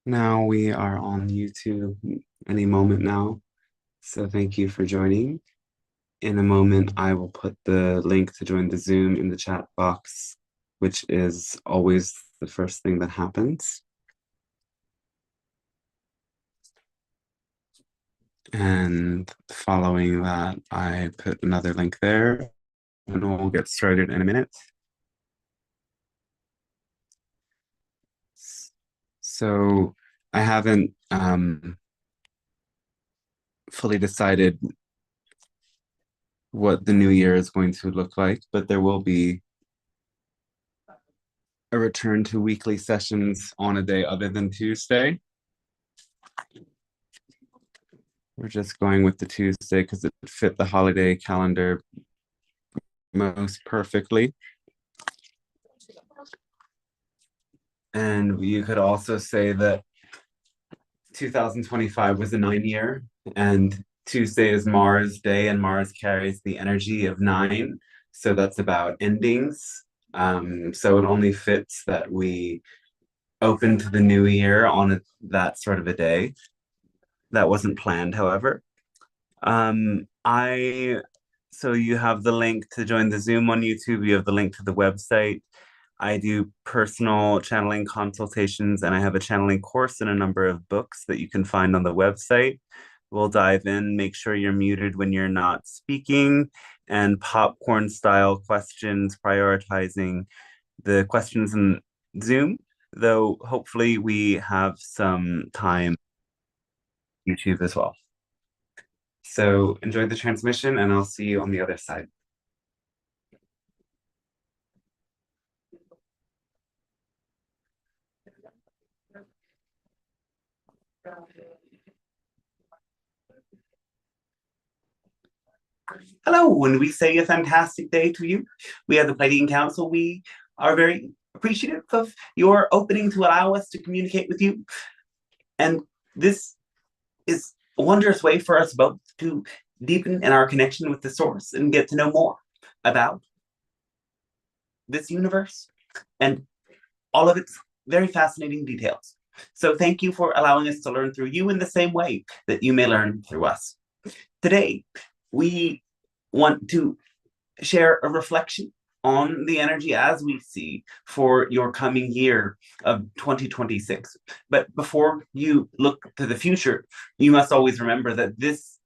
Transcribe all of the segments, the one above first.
Now we are on YouTube any moment now. So thank you for joining. In a moment, I will put the link to join the Zoom in the chat box, which is always the first thing that happens. And following that, I put another link there, and we'll get started in a minute. So I haven't fully decided what the new year is going to look like, but there will be a return to weekly sessions on a day other than Tuesday. We're just going with the Tuesday because it fit the holiday calendar most perfectly. And you could also say that 2025 was a 9 year, and Tuesday is Mars Day, and Mars carries the energy of 9. So that's about endings. So it only fits that we open to the new year on that sort of a day. That wasn't planned, however. So you have the link to join the Zoom on YouTube. You have the link to the website. I do personal channeling consultations, and I have a channeling course and a number of books that you can find on the website. We'll dive in. Make sure you're muted when you're not speaking, and popcorn style questions, prioritizing the questions in Zoom, though hopefully we have some time on YouTube as well. So enjoy the transmission, and I'll see you on the other side. Hello, when we say a fantastic day to you, we are the Pleiadian Council. We are very appreciative of your opening to allow us to communicate with you. And this is a wondrous way for us both to deepen in our connection with the source and get to know more about this universe and all of its very fascinating details. So thank you for allowing us to learn through you in the same way that you may learn through us. Today, we want to share a reflection on the energy as we see for your coming year of 2026. But before you look to the future, you must always remember that this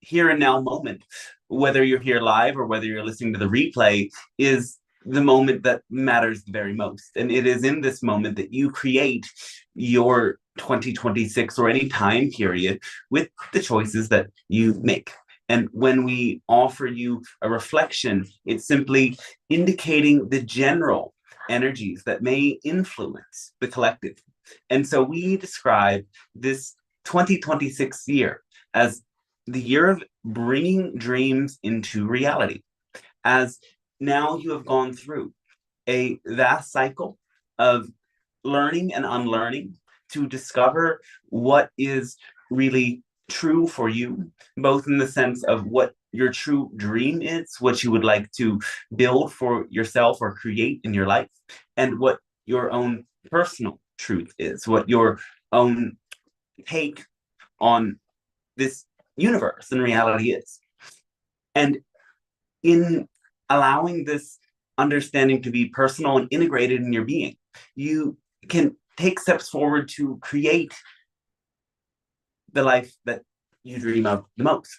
here and now moment, whether you're here live or whether you're listening to the replay, is the moment that matters the very most. And it is in this moment that you create your 2026 or any time period with the choices that you make. And when we offer you a reflection, it's simply indicating the general energies that may influence the collective. And so we describe this 2026 year as the year of bringing dreams into reality, as now you have gone through a vast cycle of learning and unlearning to discover what is really true for you, both in the sense of what your true dream is, what you would like to build for yourself or create in your life, and what your own personal truth is, what your own take on this universe and reality is. And in allowing this understanding to be personal and integrated in your being, you can take steps forward to create the life that you dream of the most.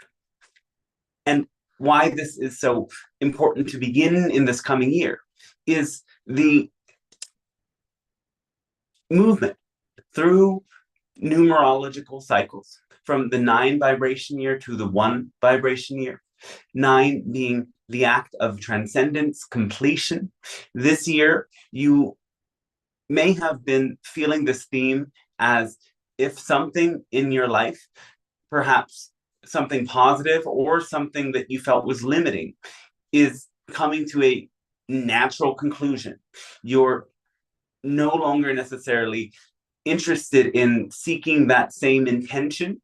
And why this is so important to begin in this coming year is the movement through numerological cycles from the 9 vibration year to the 1 vibration year. 9 being the act of transcendence, completion. This year, you may have been feeling this theme as if something in your life, perhaps something positive or something that you felt was limiting, is coming to a natural conclusion. You're no longer necessarily interested in seeking that same intention,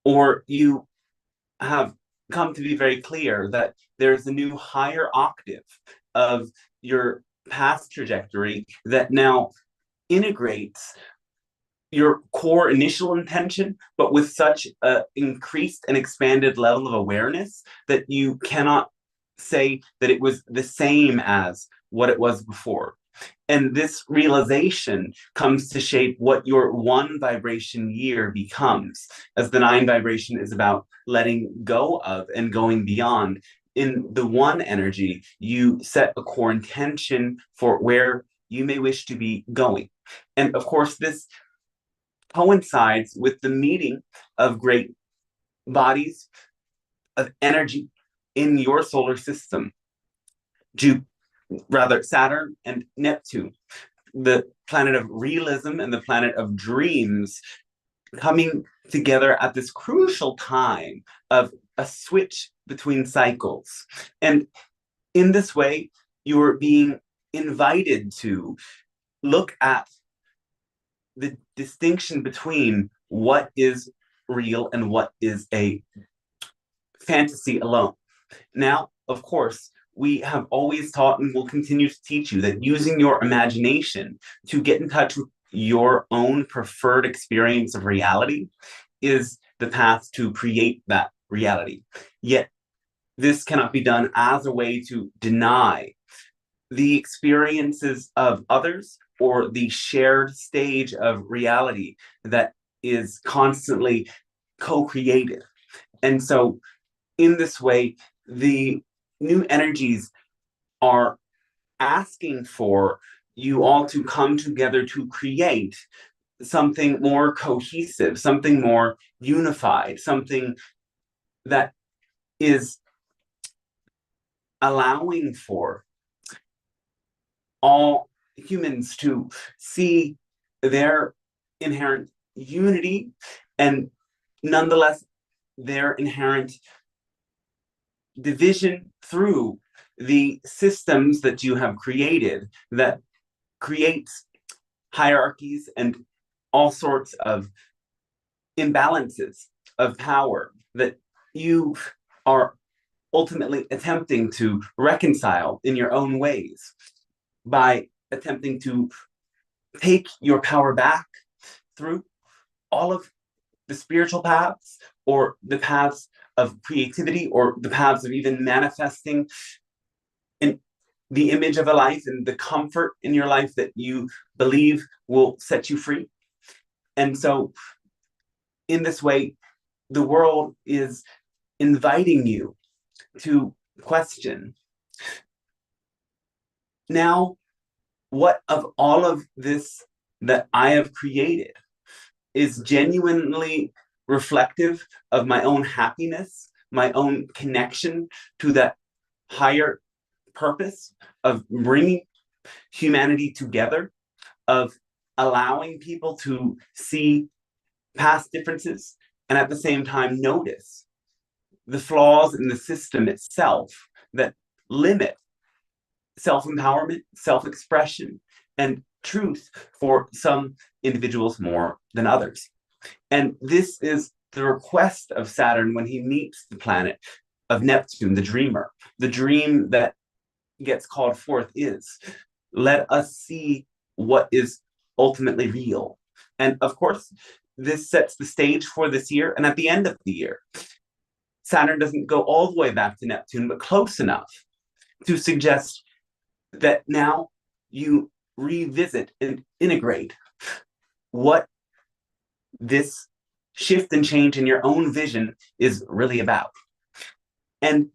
or you have come to be very clear that there's a new higher octave of your past trajectory that now integrates your core initial intention, but with such an increased and expanded level of awareness that you cannot say that it was the same as what it was before. And this realization comes to shape what your one vibration year becomes, as the 9 vibration is about letting go of and going beyond. In the 1 energy, you set a core intention for where you may wish to be going. And of course, this coincides with the meeting of great bodies of energy in your solar system. Saturn and Neptune, the planet of realism and the planet of dreams, coming together at this crucial time of a switch between cycles. And in this way, you're being invited to look at the distinction between what is real and what is a fantasy alone. Now, of course, we have always taught and will continue to teach you that using your imagination to get in touch with your own preferred experience of reality is the path to create that reality. Yet, this cannot be done as a way to deny the experiences of others or the shared stage of reality that is constantly co-created. And so, in this way, the new energies are asking for you all to come together to create something more cohesive, something more unified, something that is allowing for all humans to see their inherent unity and nonetheless their inherent division through the systems that you have created that creates hierarchies and all sorts of imbalances of power that you are ultimately attempting to reconcile in your own ways by attempting to take your power back through all of the spiritual paths or the paths of creativity or the paths of even manifesting in the image of a life and the comfort in your life that you believe will set you free. And so in this way, the world is inviting you to question, now, what of all of this that I have created is genuinely reflective of my own happiness, my own connection to that higher purpose of bringing humanity together, of allowing people to see past differences and at the same time notice the flaws in the system itself that limit self-empowerment, self-expression, and truth for some individuals more than others. And this is the request of Saturn when he meets the planet of Neptune, the dreamer. The dream that gets called forth is, let us see what is ultimately real. And of course, this sets the stage for this year. And at the end of the year, Saturn doesn't go all the way back to Neptune, but close enough to suggest that now you revisit and integrate what this shift and change in your own vision is really about. And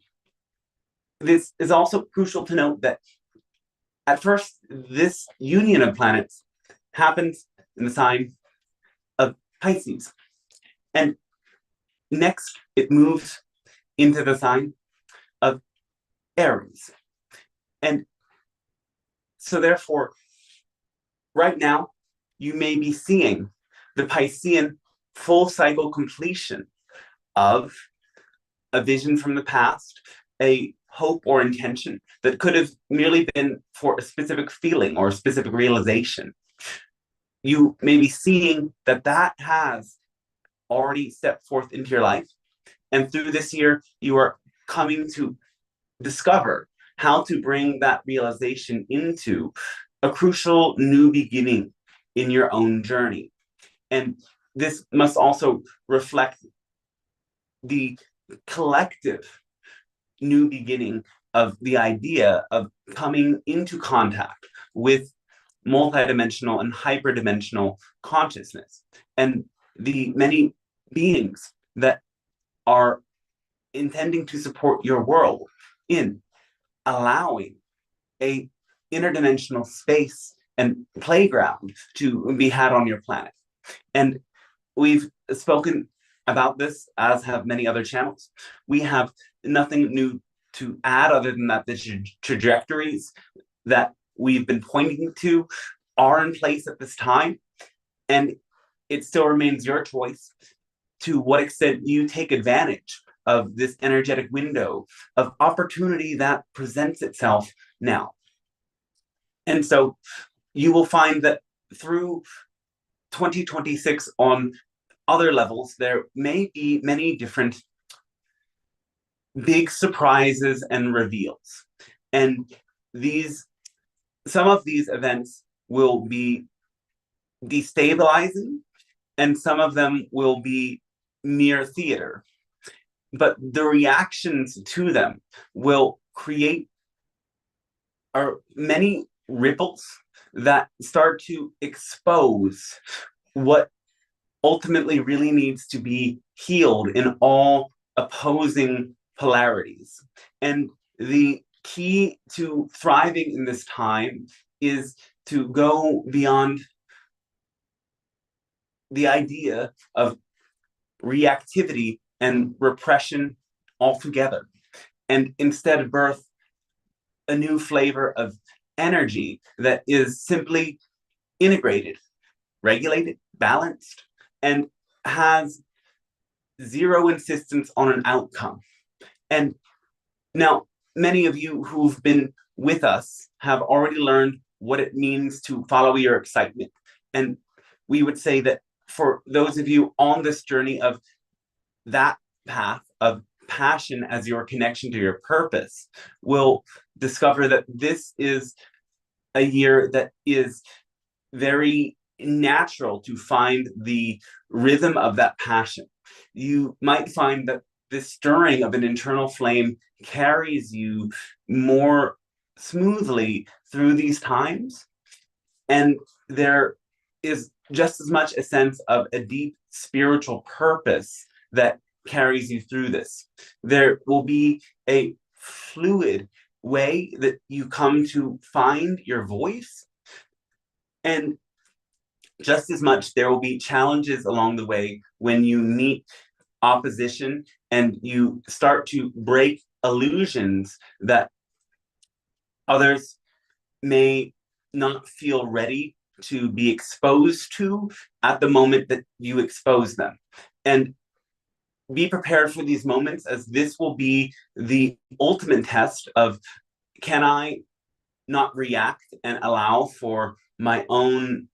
this is also crucial to note that at first, this union of planets happens in the sign of Pisces. And next, it moves into the sign of Aries. And so therefore, right now, you may be seeing the Piscean full cycle completion of a vision from the past, a hope or intention that could have merely been for a specific feeling or a specific realization. You may be seeing that that has already stepped forth into your life. And through this year, you are coming to discover how to bring that realization into a crucial new beginning in your own journey. And this must also reflect the collective new beginning of the idea of coming into contact with multidimensional and hyperdimensional consciousness, and the many beings that are intending to support your world in allowing a interdimensional space and playground to be had on your planet. And we've spoken about this, as have many other channels. We have nothing new to add other than that the trajectories that we've been pointing to are in place at this time. And it still remains your choice to what extent you take advantage of this energetic window of opportunity that presents itself now. And so you will find that through 2026 on other levels, there may be many different big surprises and reveals. And some of these events will be destabilizing, and some of them will be mere theater. But the reactions to them will create many ripples that start to expose what ultimately really needs to be healed in all opposing polarities. And the key to thriving in this time is to go beyond the idea of reactivity and repression altogether, and instead birth a new flavor of energy that is simply integrated, regulated, balanced, and has zero insistence on an outcome. And now, many of you who've been with us have already learned what it means to follow your excitement. And we would say that for those of you on this journey of that path of passion as your connection to your purpose, will discover that this is a year that is very natural to find the rhythm of that passion. You might find that this stirring of an internal flame carries you more smoothly through these times. And there is just as much a sense of a deep spiritual purpose that carries you through this. There will be a fluid way that you come to find your voice. And just as much, there will be challenges along the way when you meet opposition and you start to break illusions that others may not feel ready to be exposed to at the moment that you expose them. And be prepared for these moments, as this will be the ultimate test of, can I not react and allow for my own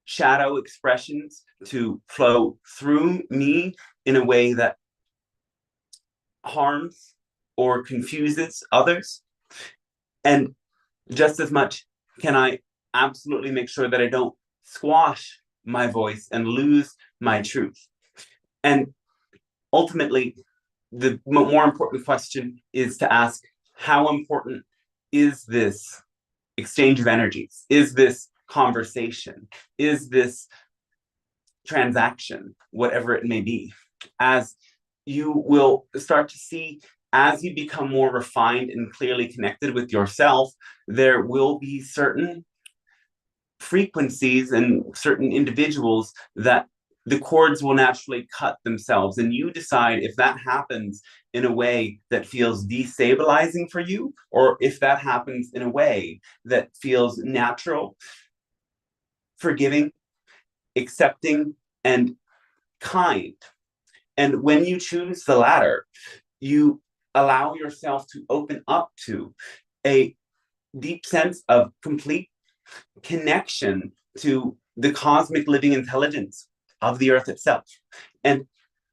shadow expressions to flow through me in a way that harms or confuses others? And just as much, can I absolutely make sure that I don't squash my voice and lose my truth? And ultimately, the more important question is to ask, how important is this exchange of energies? Is this conversation? Is this transaction, whatever it may be? As you will start to see, as you become more refined and clearly connected with yourself, there will be certain frequencies and certain individuals that the cords will naturally cut themselves. And you decide if that happens in a way that feels destabilizing for you, or if that happens in a way that feels natural, forgiving, accepting, and kind. And when you choose the latter, you allow yourself to open up to a deep sense of complete connection to the cosmic living intelligence of the earth itself. And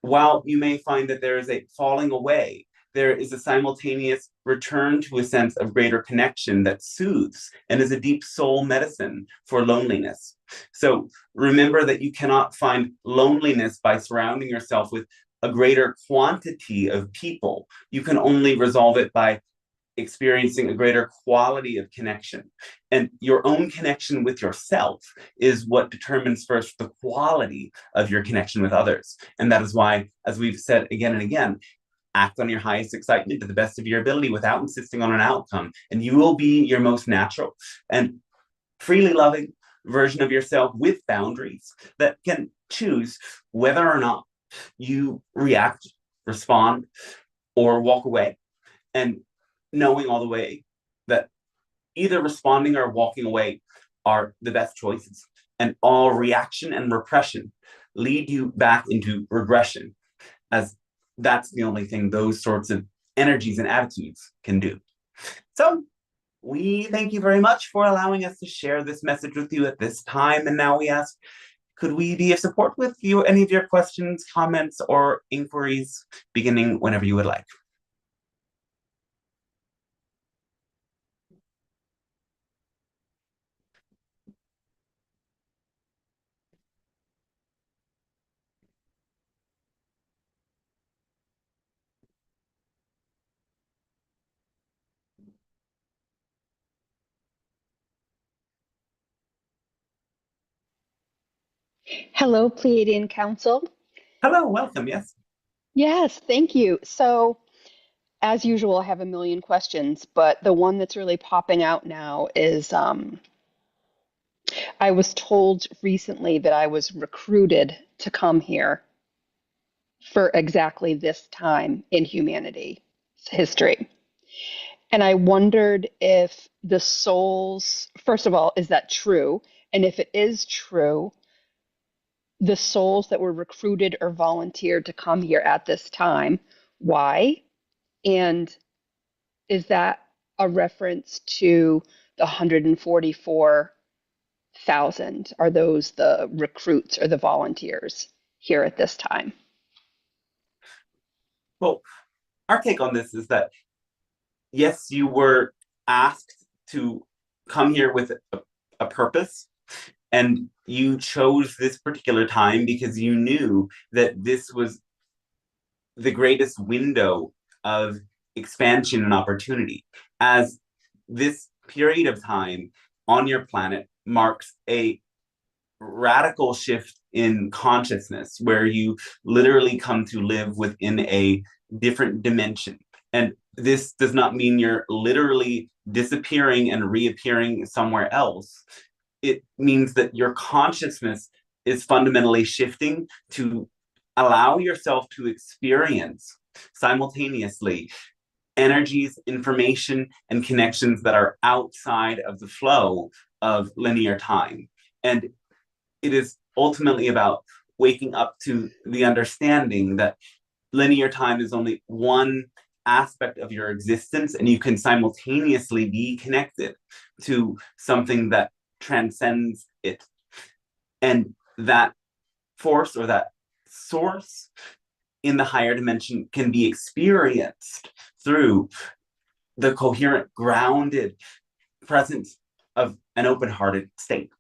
while you may find that there is a falling away, there is a simultaneous return to a sense of greater connection that soothes and is a deep soul medicine for loneliness. So remember that you cannot find loneliness by surrounding yourself with a greater quantity of people. You can only resolve it by experiencing a greater quality of connection. And your own connection with yourself is what determines first the quality of your connection with others. And that is why, as we've said again and again, act on your highest excitement to the best of your ability without insisting on an outcome. And you will be your most natural and freely loving version of yourself with boundaries that can choose whether or not you react, respond, or walk away. And knowing all the way that either responding or walking away are the best choices. And all reaction and repression lead you back into regression, as that's the only thing those sorts of energies and attitudes can do. So we thank you very much for allowing us to share this message with you at this time. And now we ask, could we be of support with you? Any of your questions, comments, or inquiries, beginning whenever you would like. Hello, Pleiadian Council. Hello, welcome, yes. Yes, thank you. So, as usual, I have a million questions, but the one that's really popping out now is I was told recently that I was recruited to come here for exactly this time in humanity's history. And I wondered if the souls, first of all, is that true? And if it is true, the souls that were recruited or volunteered to come here at this time, why? And is that a reference to the 144,000? Are those the recruits or the volunteers here at this time? Well, our take on this is that, yes, you were asked to come here with a purpose, and you chose this particular time because you knew that this was the greatest window of expansion and opportunity, as this period of time on your planet marks a radical shift in consciousness where you literally come to live within a different dimension. And this does not mean you're literally disappearing and reappearing somewhere else. It means that your consciousness is fundamentally shifting to allow yourself to experience simultaneously energies, information, and connections that are outside of the flow of linear time. And it is ultimately about waking up to the understanding that linear time is only one aspect of your existence, and you can simultaneously be connected to something that transcends it. And that force or that source in the higher dimension can be experienced through the coherent, grounded presence of an open-hearted state.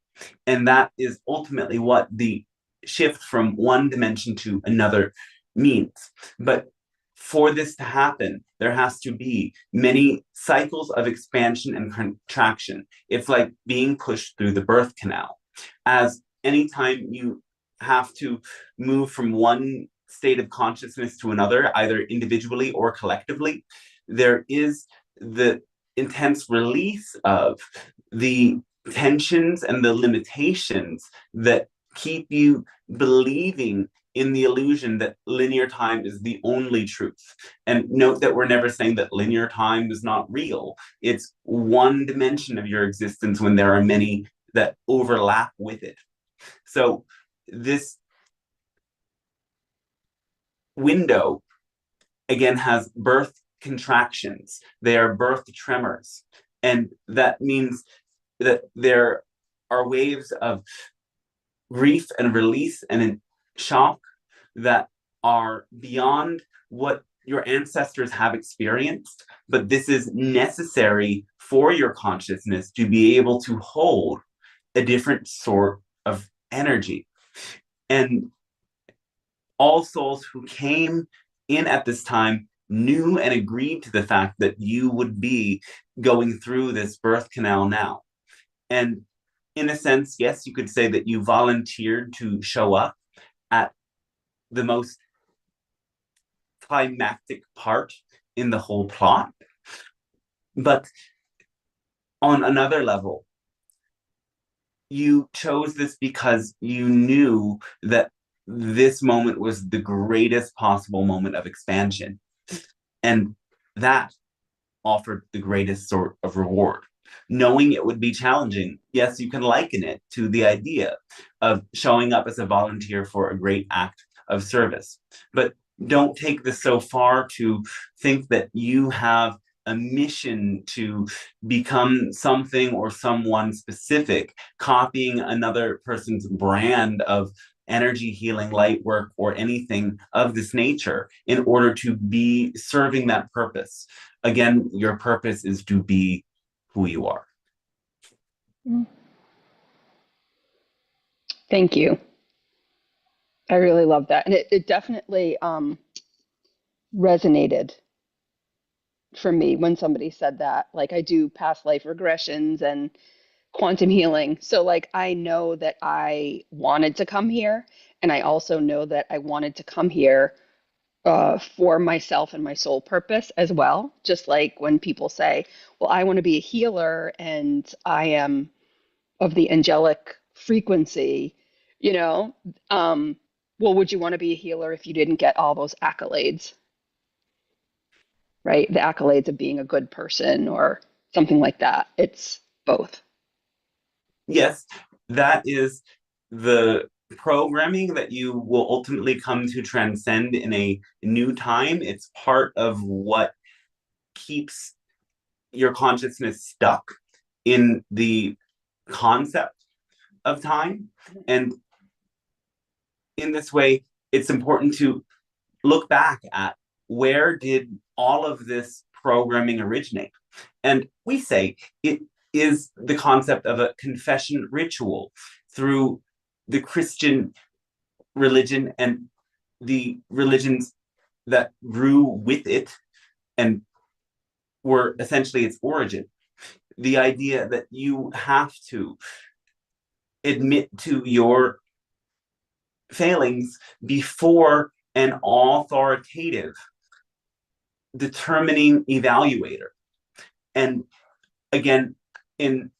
And that is ultimately what the shift from one dimension to another means. But for this to happen, there has to be many cycles of expansion and contraction. It's like being pushed through the birth canal. As anytime you have to move from one state of consciousness to another, either individually or collectively, there is the intense release of the tensions and the limitations that keep you believing in the illusion that linear time is the only truth. And note that we're never saying that linear time is not real. It's one dimension of your existence when there are many that overlap with it. So this window, again, has birth contractions. They are birth tremors. And that means that there are waves of grief and release and shock that are beyond what your ancestors have experienced, but this is necessary for your consciousness to be able to hold a different sort of energy. And all souls who came in at this time knew and agreed to the fact that you would be going through this birth canal now. And in a sense, yes, you could say that you volunteered to show up at the most climactic part in the whole plot. But on another level, you chose this because you knew that this moment was the greatest possible moment of expansion. And that offered the greatest sort of reward. Knowing it would be challenging, yes, you can liken it to the idea of showing up as a volunteer for a great act of service. But don't take this so far to think that you have a mission to become something or someone specific, copying another person's brand of energy healing, light work, or anything of this nature in order to be serving that purpose. Again, your purpose is to be who you are. Thank you. I really love that. And it definitely resonated for me when somebody said that. Like, I do past life regressions and quantum healing. So like, I know that I wanted to come here, and I also know that I wanted to come here for myself and my soul purpose as well. Just like when people say, well, I want to be a healer and I am of the angelic frequency, you know, well, would you want to be a healer if you didn't get all those accolades, right? The accolades of being a good person or something like that. It's both. Yes, that is the programming that you will ultimately come to transcend in a new time. It's part of what keeps your consciousness stuck in the concept of time. And in this way, it's important to look back at where did all of this programming originate? And we say it is the concept of a confession ritual through the Christian religion and the religions that grew with it and were essentially its origin. The idea that you have to admit to your failings before an authoritative, determining evaluator. And again, in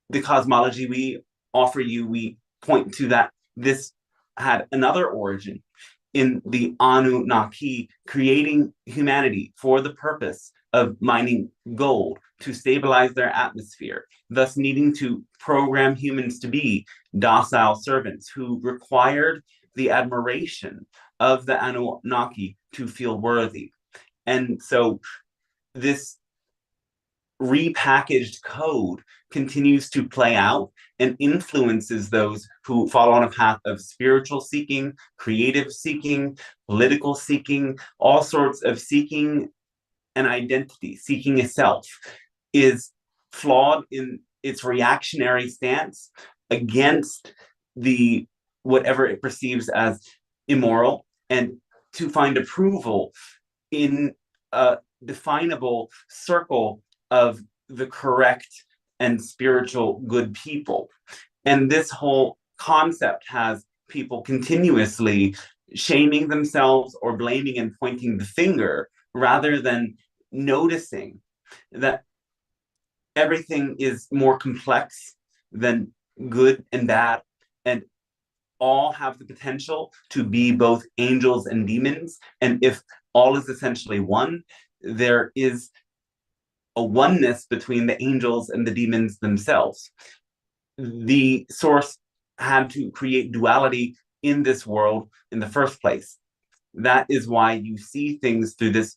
the cosmology we offer you, we point to that this had another origin in the Annunaki creating humanity for the purpose of mining gold to stabilize their atmosphere, thus needing to program humans to be docile servants who required the admiration of the Annunaki to feel worthy. And so this repackaged code continues to play out and influences those who follow on a path of spiritual seeking, creative seeking, political seeking, all sorts of seeking an identity, seeking a self, is flawed in its reactionary stance against the whatever it perceives as immoral, and to find approval in a definable circle of the correct and spiritual good people. And this whole concept has people continuously shaming themselves or blaming and pointing the finger rather than noticing that everything is more complex than good and bad, and all have the potential to be both angels and demons. And if all is essentially one, there is a oneness between the angels and the demons themselves. The source had to create duality in this world in the first place. That is why you see things through this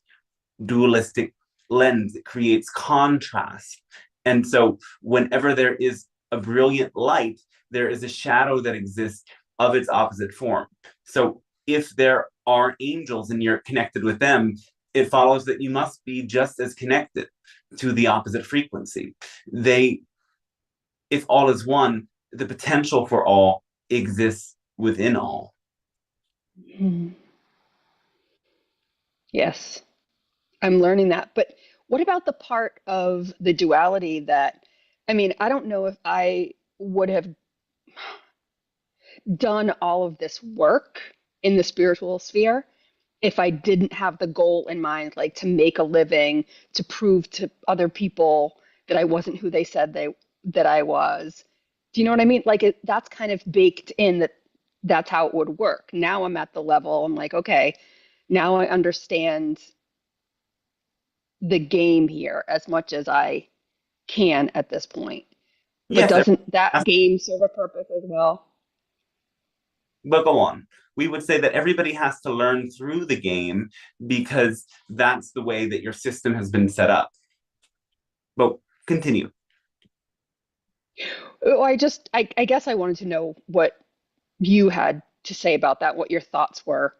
dualistic lens. It creates contrast. And so whenever there is a brilliant light, there is a shadow that exists of its opposite form. So if there are angels and you're connected with them, it follows that you must be just as connected to the opposite frequency. If all is one, the potential for all exists within all. Yes, I'm learning that. But what about the part of the duality that, I mean, I don't know if I would have done all of this work in the spiritual sphere if I didn't have the goal in mind, like to make a living, to prove to other people that I wasn't who they said that I was. Do you know what I mean? Like that's kind of baked in that that's how it would work. Now I'm at the level, I'm like, okay, now I understand the game here as much as I can at this point. But Yes, doesn't that game serve a purpose as well? but go on. We would say that everybody has to learn through the game because that's the way that your system has been set up. But continue. Oh, I guess I wanted to know what you had to say about that, what your thoughts were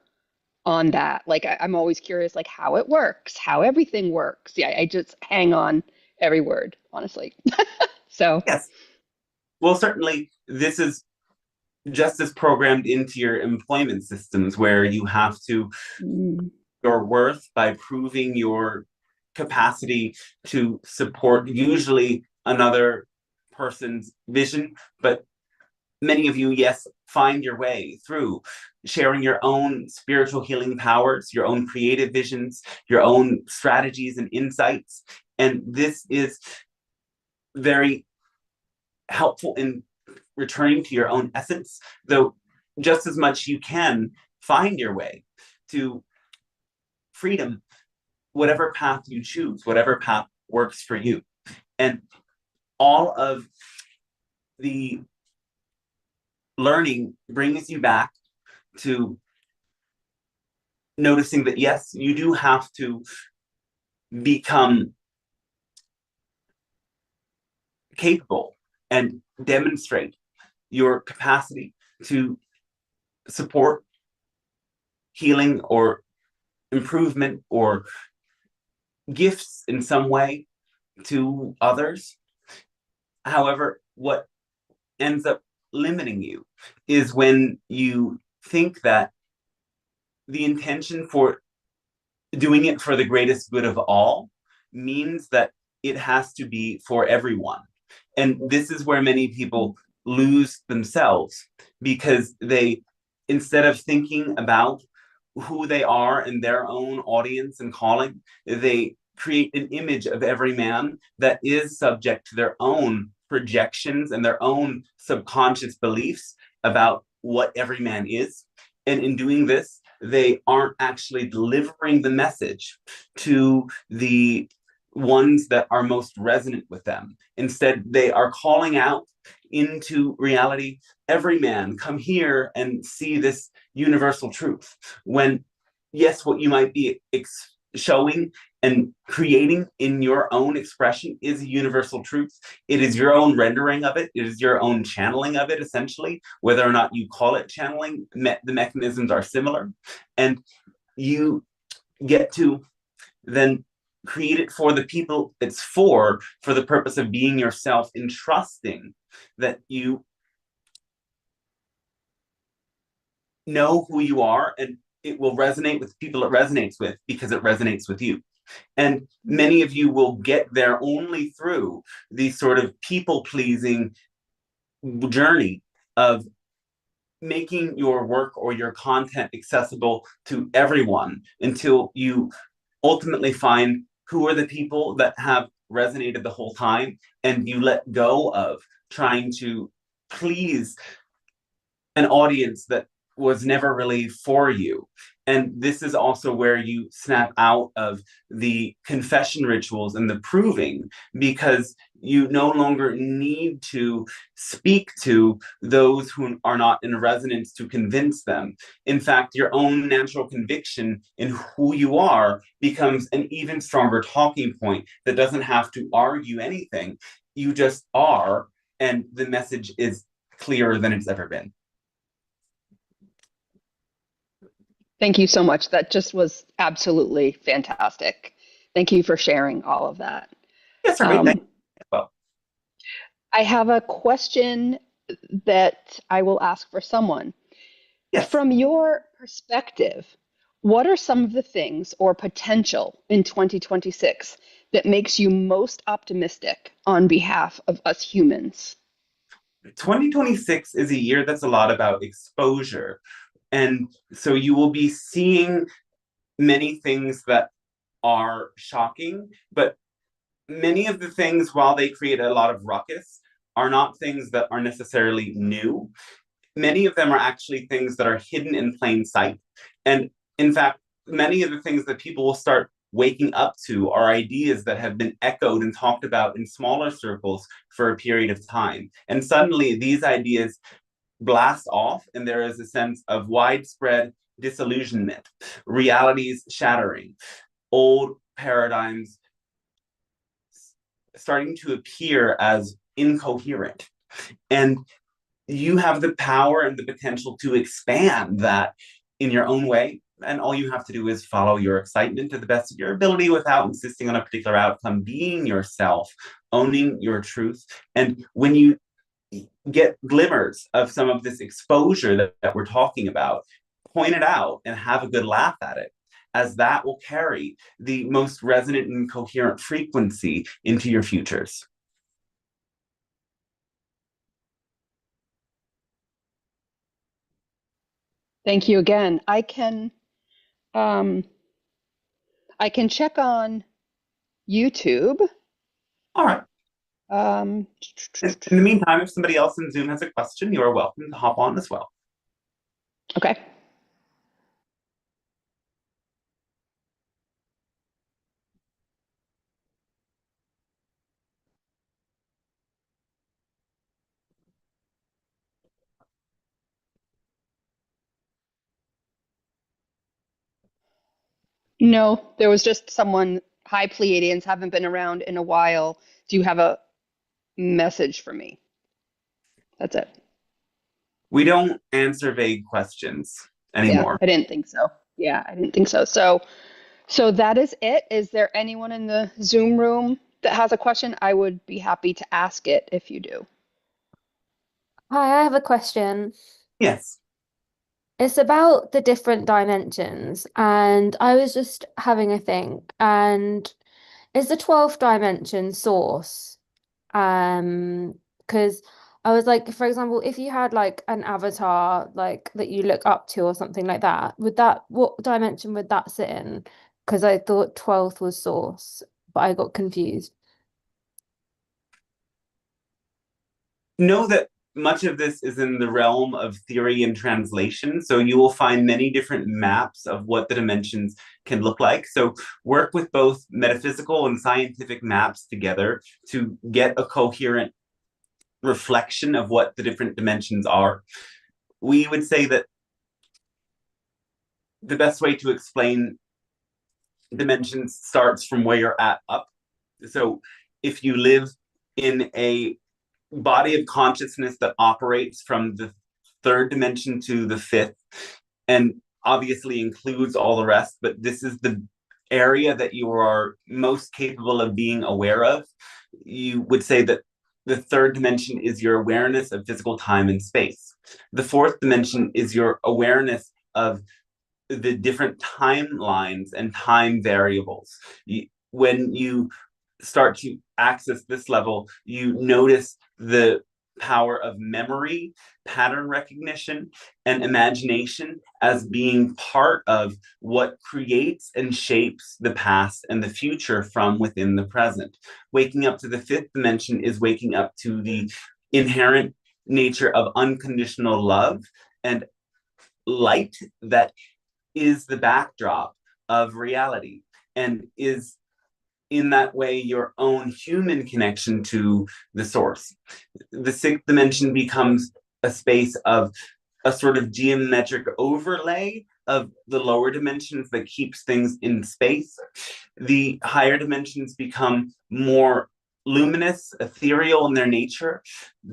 on that. Like, I'm always curious, like how it works, how everything works. Yeah, I just hang on every word, honestly. So, Yes. Well, certainly this is just as programmed into your employment systems where you have to your worth by proving your capacity to support usually another person's vision, but many of you, yes, find your way through sharing your own spiritual healing powers, your own creative visions, your own strategies and insights. And this is very helpful in returning to your own essence, though just as much you can find your way to freedom, whatever path you choose, whatever path works for you. And all of the learning brings you back to noticing that, yes, you do have to become capable and demonstrate your capacity to support healing or improvement or gifts in some way to others. However, what ends up limiting you is when you think that the intention for doing it for the greatest good of all means that it has to be for everyone. And this is where many people lose themselves because they, instead of thinking about who they are and their own audience and calling, they create an image of every man that is subject to their own projections and their own subconscious beliefs about what every man is. And in doing this, they aren't actually delivering the message to the ones that are most resonant with them. Instead, they are calling out into reality, every man, come here and see this universal truth. When, yes, what you might be showing and creating in your own expression is a universal truth. It is your own rendering of it. It is your own channeling of it, essentially. Whether or not you call it channeling, the mechanisms are similar. And you get to then create it for the people it's for the purpose of being yourself and trusting that you know who you are and it will resonate with people it resonates with because it resonates with you. And many of you will get there only through the sort of people-pleasing journey of making your work or your content accessible to everyone until you ultimately find who are the people that have resonated the whole time and you let go of trying to please an audience that was never really for you. And this is also where you snap out of the confession rituals and the proving, because you no longer need to speak to those who are not in resonance to convince them. In fact, your own natural conviction in who you are becomes an even stronger talking point that doesn't have to argue anything. You just are, and the message is clearer than it's ever been. Thank you so much. That just was absolutely fantastic. Thank you for sharing all of that. Yes, sir. Great. Thank you. Well, I have a question that I will ask for someone. yes. From your perspective, what are some of the things or potential in 2026 that makes you most optimistic on behalf of us humans? 2026 is a year that's a lot about exposure. And so you will be seeing many things that are shocking, but many of the things, while they create a lot of ruckus, are not things that are necessarily new. Many of them are actually things that are hidden in plain sight. And in fact, many of the things that people will start waking up to are ideas that have been echoed and talked about in smaller circles for a period of time. And suddenly these ideas blast off, and there is a sense of widespread disillusionment, realities shattering, old paradigms starting to appear as incoherent. And you have the power and the potential to expand that in your own way. And all you have to do is follow your excitement to the best of your ability without insisting on a particular outcome, being yourself, owning your truth. And when you get glimmers of some of this exposure that we're talking about, point it out and have a good laugh at it, as that will carry the most resonant and coherent frequency into your futures. Thank you again. Um, I can check on YouTube. All right. Um, In the meantime, if somebody else in Zoom has a question, you are welcome to hop on as well. okay. No, there was just someone. Hi, Pleiadians, haven't been around in a while. Do you have a message for me? That's it. We don't answer vague questions Yeah, anymore. I didn't think so. Yeah, I didn't think so. So that is it. Is there anyone in the Zoom room that has a question? I would be happy to ask it if you do. Hi, I have a question. Yes. It's about the different dimensions, and I was just having a think. And is the 12th dimension source? Because I was like, for example, if you had like an avatar like that you look up to or something like that, what dimension would that sit in? Because I thought 12th was source, but I got confused. Know that much of this is in the realm of theory and translation. So you will find many different maps of what the dimensions can look like. So work with both metaphysical and scientific maps together to get a coherent reflection of what the different dimensions are. We would say that the best way to explain dimensions starts from where you're at up. So if you live in a body of consciousness that operates from the third dimension to the fifth, and obviously includes all the rest, but this is the area that you are most capable of being aware of. You would say that the third dimension is your awareness of physical time and space. The fourth dimension is your awareness of the different timelines and time variables. When you start to access this level, you notice the power of memory, pattern recognition, and imagination as being part of what creates and shapes the past and the future from within the present. Waking up to the fifth dimension is waking up to the inherent nature of unconditional love and light that is the backdrop of reality and is in that way your own human connection to the source. The sixth dimension becomes a space of a sort of geometric overlay of the lower dimensions that keeps things in space. The higher dimensions become more luminous, ethereal in their nature,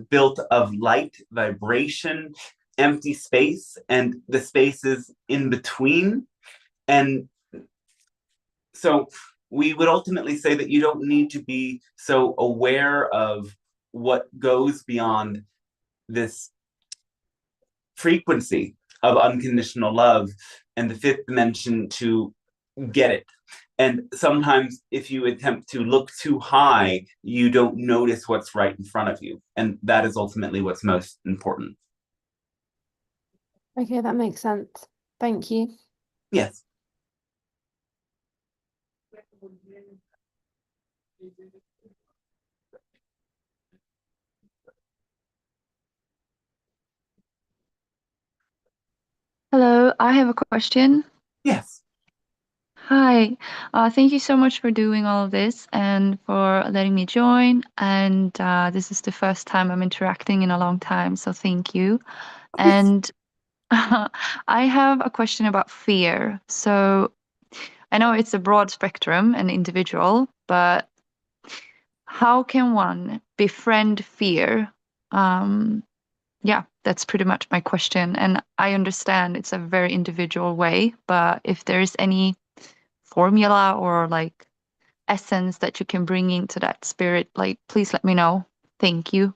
built of light, vibration, empty space and the spaces in between. And so we would ultimately say that you don't need to be so aware of what goes beyond this frequency of unconditional love and the fifth dimension to get it. And sometimes if you attempt to look too high, you don't notice what's right in front of you. And that is ultimately what's most important. Okay, that makes sense. Thank you. Yes. Hello, I have a question. Yes. Hi, thank you so much for doing all of this and for letting me join. And this is the first time I'm interacting in a long time, so thank you. And I have a question about fear. So I know it's a broad spectrum and individual, but how can one befriend fear? Yeah, that's pretty much my question. And I understand it's a very individual way, but if there's any formula or like essence that you can bring into that spirit, like please let me know. Thank you.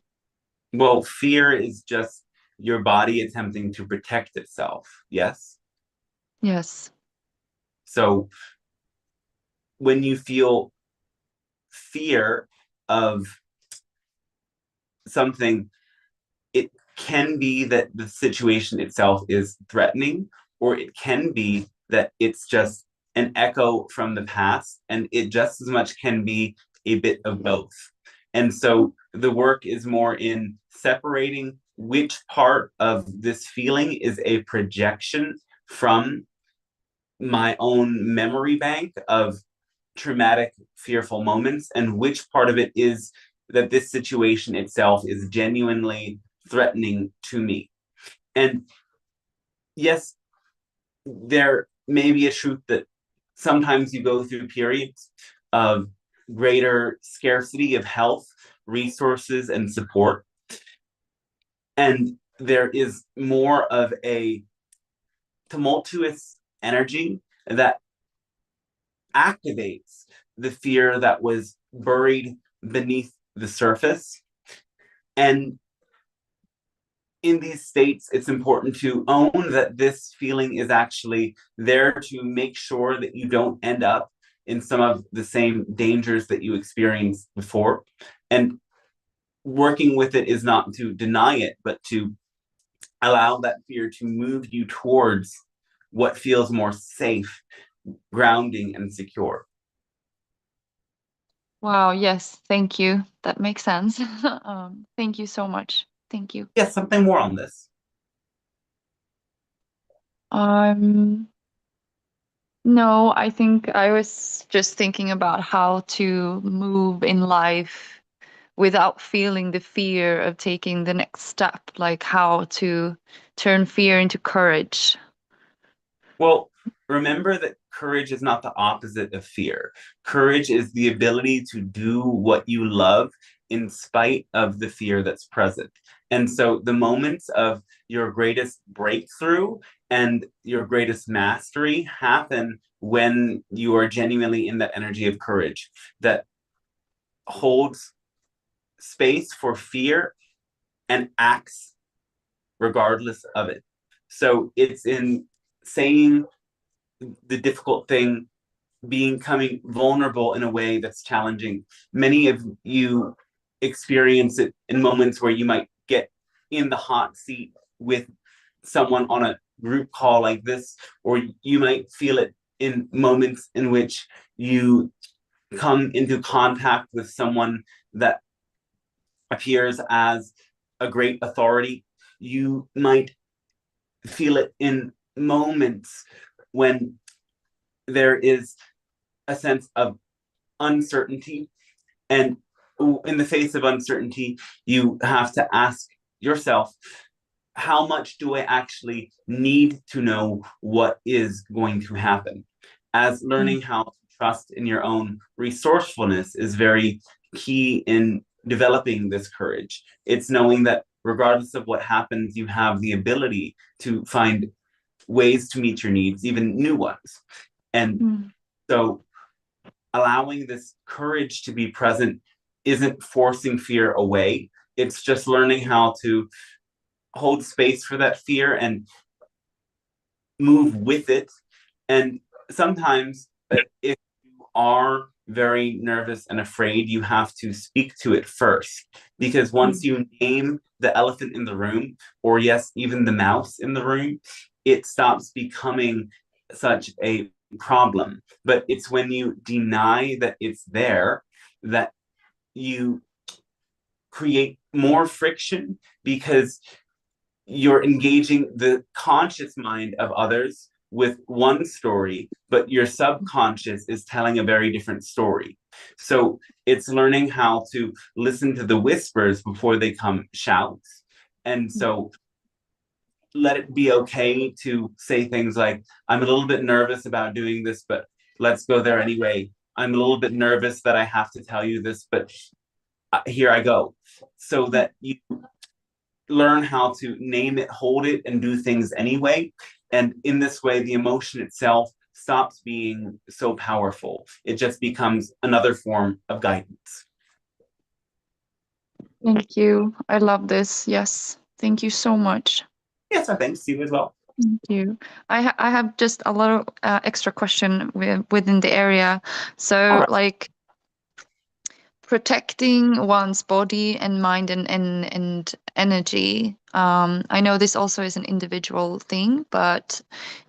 Well, fear is just your body attempting to protect itself. Yes. Yes. So when you feel fear of something, it can be that the situation itself is threatening, or it can be that it's just an echo from the past, and it just as much can be a bit of both. And so the work is more in separating which part of this feeling is a projection from my own memory bank of traumatic, fearful moments, and which part of it is that this situation itself is genuinely threatening to me. And yes, there may be a truth that sometimes you go through periods of greater scarcity of health, resources, and support. And there is more of a tumultuous energy that activates the fear that was buried beneath the surface. And in these states, it's important to own that this feeling is actually there to make sure that you don't end up in some of the same dangers that you experienced before. And working with it is not to deny it, but to allow that fear to move you towards what feels more safe, grounding, and secure. Wow, yes, thank you. That makes sense. Thank you so much. Thank you. Yes, something more on this. No, I think I was just thinking about how to move in life without feeling the fear of taking the next step, like how to turn fear into courage. Well, remember that courage is not the opposite of fear. Courage is the ability to do what you love in spite of the fear that's present. And so the moments of your greatest breakthrough and your greatest mastery happen when you are genuinely in that energy of courage that holds space for fear and acts regardless of it. So it's in saying the difficult thing, becoming vulnerable in a way that's challenging. Many of you experience it in moments where you might get in the hot seat with someone on a group call like this, or you might feel it in moments in which you come into contact with someone that appears as a great authority. You might feel it in moments when there is a sense of uncertainty. And in the face of uncertainty, you have to ask yourself, how much do I actually need to know what is going to happen? As learning how to trust in your own resourcefulness is very key in developing this courage. It's knowing that regardless of what happens, you have the ability to find ways to meet your needs, even new ones. And so allowing this courage to be present isn't forcing fear away. It's just learning how to hold space for that fear and move with it. And sometimes if you are very nervous and afraid, you have to speak to it first. Because once you name the elephant in the room, or yes, even the mouse in the room, it stops becoming such a problem. But it's when you deny that it's there that you create more friction, because you're engaging the conscious mind of others with one story, but your subconscious is telling a very different story. So it's learning how to listen to the whispers before they come shouts. And so let it be okay to say things like, I'm a little bit nervous about doing this, but let's go there anyway. I'm a little bit nervous that I have to tell you this, but here I go. So that you learn how to name it, hold it, and do things anyway. And in this way, the emotion itself stops being so powerful. It just becomes another form of guidance. Thank you. I love this. Yes. Thank you so much. Yes, I thanks to you as well. Thank you. I have just a lot of extra question within the area. So, like, protecting one's body and mind and energy. I know this also is an individual thing, but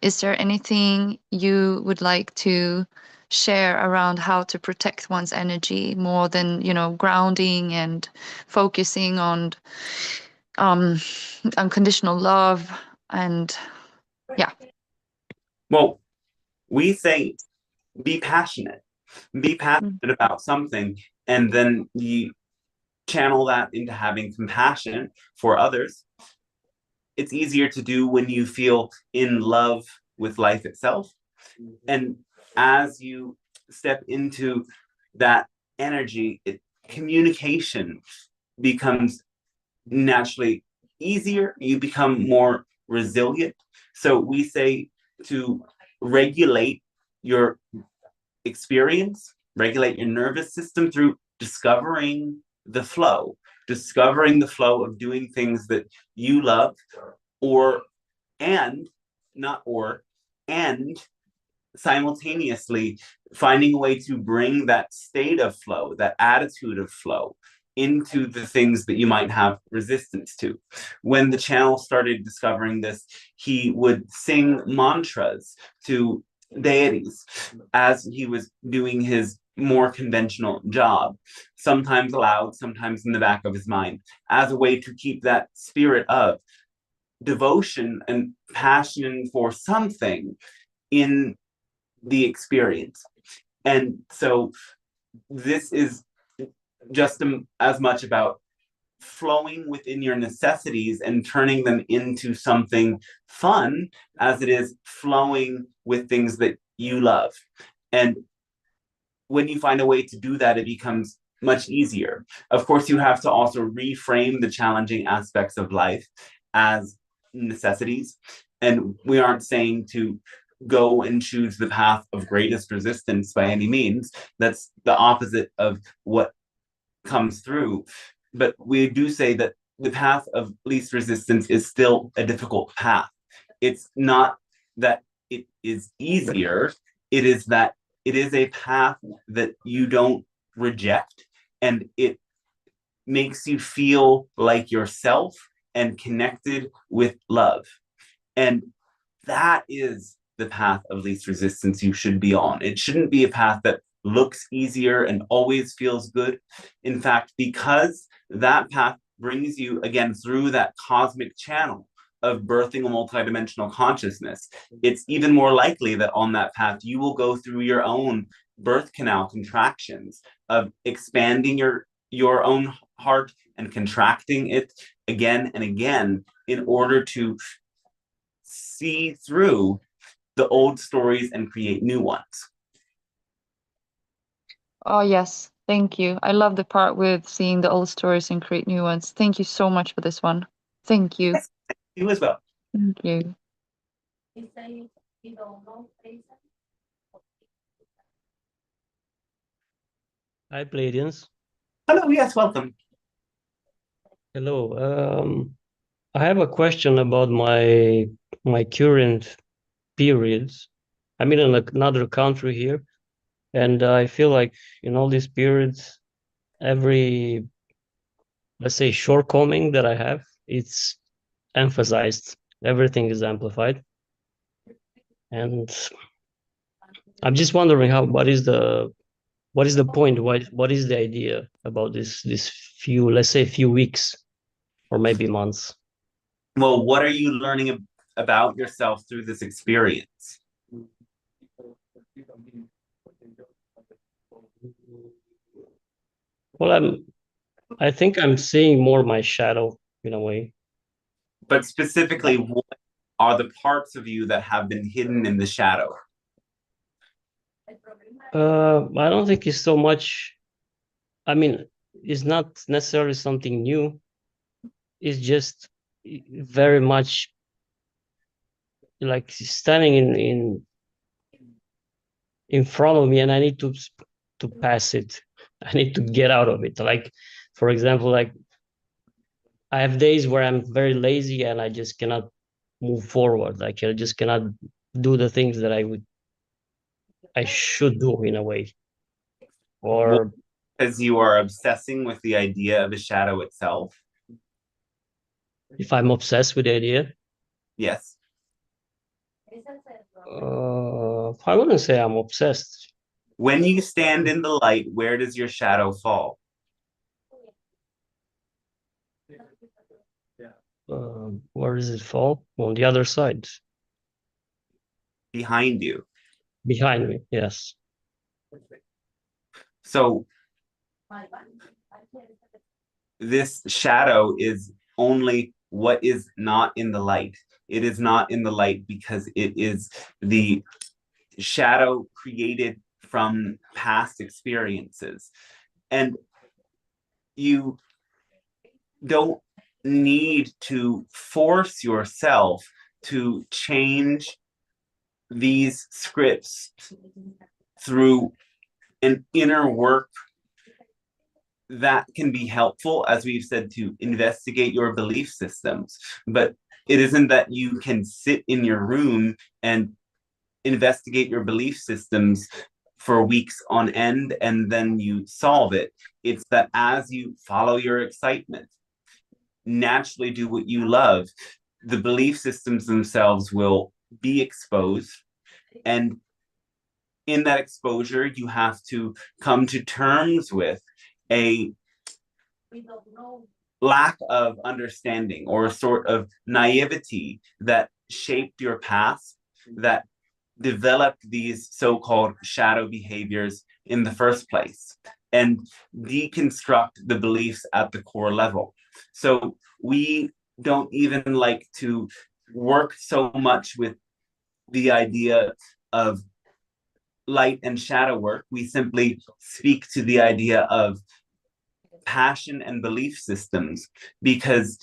is there anything you would like to share around how to protect one's energy more than, grounding and focusing on unconditional love and yeah. Well, we say be passionate. Be passionate about something, and then you channel that into having compassion for others. It's easier to do when you feel in love with life itself. And as you step into that energy, communication becomes naturally easier. You become more resilient. So we say to regulate your experience, regulate your nervous system through discovering the flow of doing things that you love, and simultaneously finding a way to bring that state of flow, that attitude of flow, into the things that you might have resistance to. When the channel started discovering this, he would sing mantras to deities as he was doing his more conventional job, sometimes aloud, sometimes in the back of his mind, as a way to keep that spirit of devotion and passion for something in the experience. And so this is just as much about flowing within your necessities and turning them into something fun as it is flowing with things that you love. And when you find a way to do that, it becomes much easier. Of course, you have to also reframe the challenging aspects of life as necessities. And we aren't saying to go and choose the path of greatest resistance by any means. That's the opposite of what comes through. But we do say that the path of least resistance is still a difficult path. It's not that it is easier, it is that it is a path that you don't reject, and it makes you feel like yourself and connected with love. And that is the path of least resistance you should be on. It shouldn't be a path that looks easier and always feels good. In fact, because that path brings you again through that cosmic channel of birthing a multidimensional consciousness, it's even more likely that on that path you will go through your own birth canal contractions of expanding your own heart and contracting it again and again in order to see through the old stories and create new ones. Oh, yes. Thank you. I love the part with seeing the old stories and create new ones. Thank you so much for this one. Thank you. Yes, you as well. Thank you. Hi, Pleiadians. Hello, yes, welcome. Hello. I have a question about my current periods. I'm in another country here, and I feel like in all these periods, every, let's say, shortcoming that I have, it's emphasized. Everything is amplified. And I'm just wondering what is the point? What is the idea about this few, let's say, few weeks or maybe months? Well, what are you learning about yourself through this experience? Well, I think I'm seeing more my shadow in a way. But specifically, what are the parts of you that have been hidden in the shadow? I don't think it's so much. I mean, it's not necessarily something new. It's just very much like standing in front of me, and I need to pass it. I need to get out of it. Like, for example, like I have days where I'm very lazy and I just cannot move forward. Like I just cannot do the things that I should do in a way. Or Because you are obsessing with the idea of a shadow itself? if I'm obsessed with the idea, Yes. I wouldn't say I'm obsessed. When you stand in the light, where does your shadow fall? Where does it fall? On the other side. Behind you. Behind me, yes. So this shadow is only what is not in the light. It is not in the light because it is the shadow created from past experiences. And you don't need to force yourself to change these scripts through an inner work that can be helpful, as we've said, to investigate your belief systems. But it isn't that you can sit in your room and investigate your belief systems for weeks on end and then you solve it. It's that as you follow your excitement, naturally do what you love, the belief systems themselves will be exposed. And in that exposure, you have to come to terms with a lack of understanding or a sort of naivety that shaped your past, that developed these so-called shadow behaviors in the first place, and deconstruct the beliefs at the core level. So we don't even like to work so much with the idea of light and shadow work. We simply speak to the idea of passion and belief systems because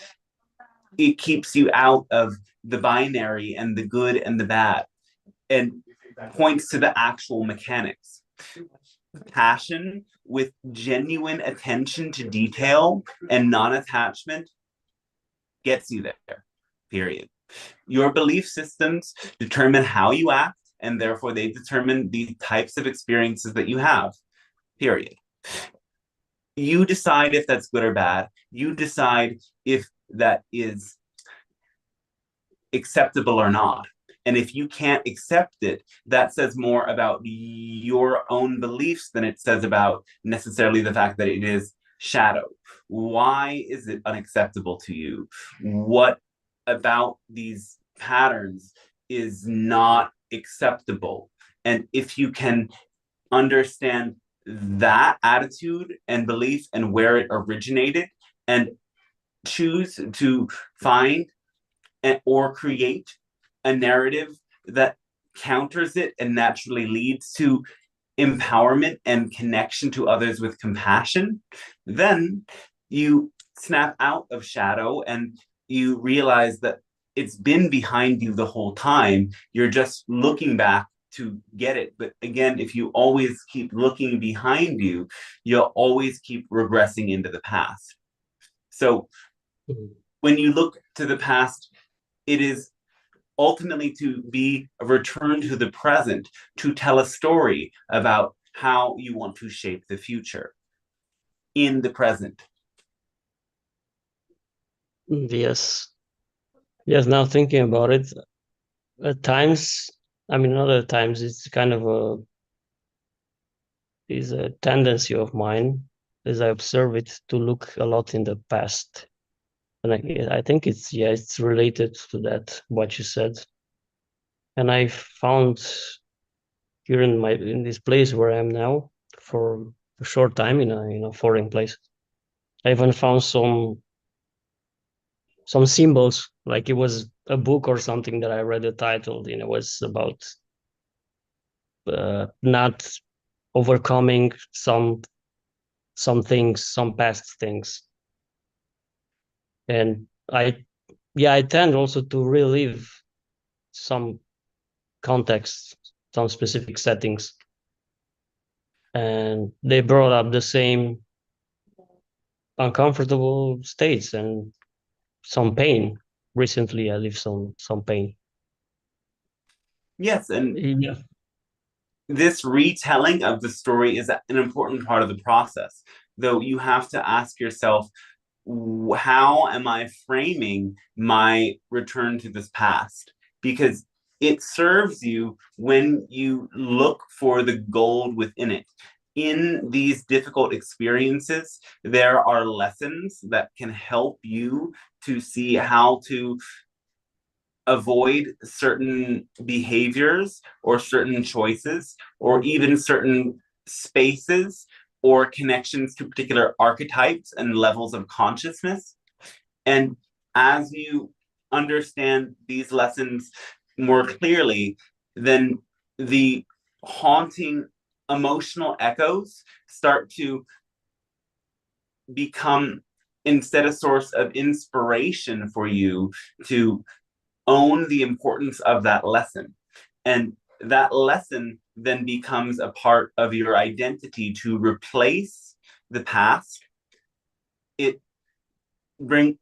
it keeps you out of the binary and the good and the bad and points to the actual mechanics. Passion with genuine attention to detail and non-attachment gets you there, period. Your belief systems determine how you act, and therefore they determine the types of experiences that you have, period. You decide if that's good or bad. You decide if that is acceptable or not. And if you can't accept it, that says more about your own beliefs than it says about necessarily the fact that it is shadow. Why is it unacceptable to you? What about these patterns is not acceptable? And if you can understand that attitude and belief and where it originated and choose to find or create a narrative that counters it and naturally leads to empowerment and connection to others with compassion, then you snap out of shadow and you realize that it's been behind you the whole time. You're just looking back to get it. But again, if you always keep looking behind you, you'll always keep regressing into the past. So when you look to the past, it is ultimately to be a return to the present, to tell a story about how you want to shape the future in the present. Yes. Yes, now thinking about it, at times, I mean, other times it's kind of is a tendency of mine as I observe it to look a lot in the past. And I think it's related to that, what you said. And I found here in this place where I am now for a short time in a foreign place, I even found some symbols, like it was a book or something that I read the title, and it was about not overcoming some things, some past things. And I tend also to relive some contexts, some specific settings, and they brought up the same uncomfortable states and some pain. Recently I lived some pain. Yes, and Yeah. this retelling of the story is an important part of the process, though you have to ask yourself, how am I framing my return to this past? Because it serves you when you look for the gold within it. In these difficult experiences, there are lessons that can help you to see how to avoid certain behaviors or certain choices or even certain spaces or connections to particular archetypes and levels of consciousness. And as you understand these lessons more clearly, then the haunting emotional echoes start to become, instead, a source of inspiration for you to own the importance of that lesson. And that lesson then becomes a part of your identity to replace the past. It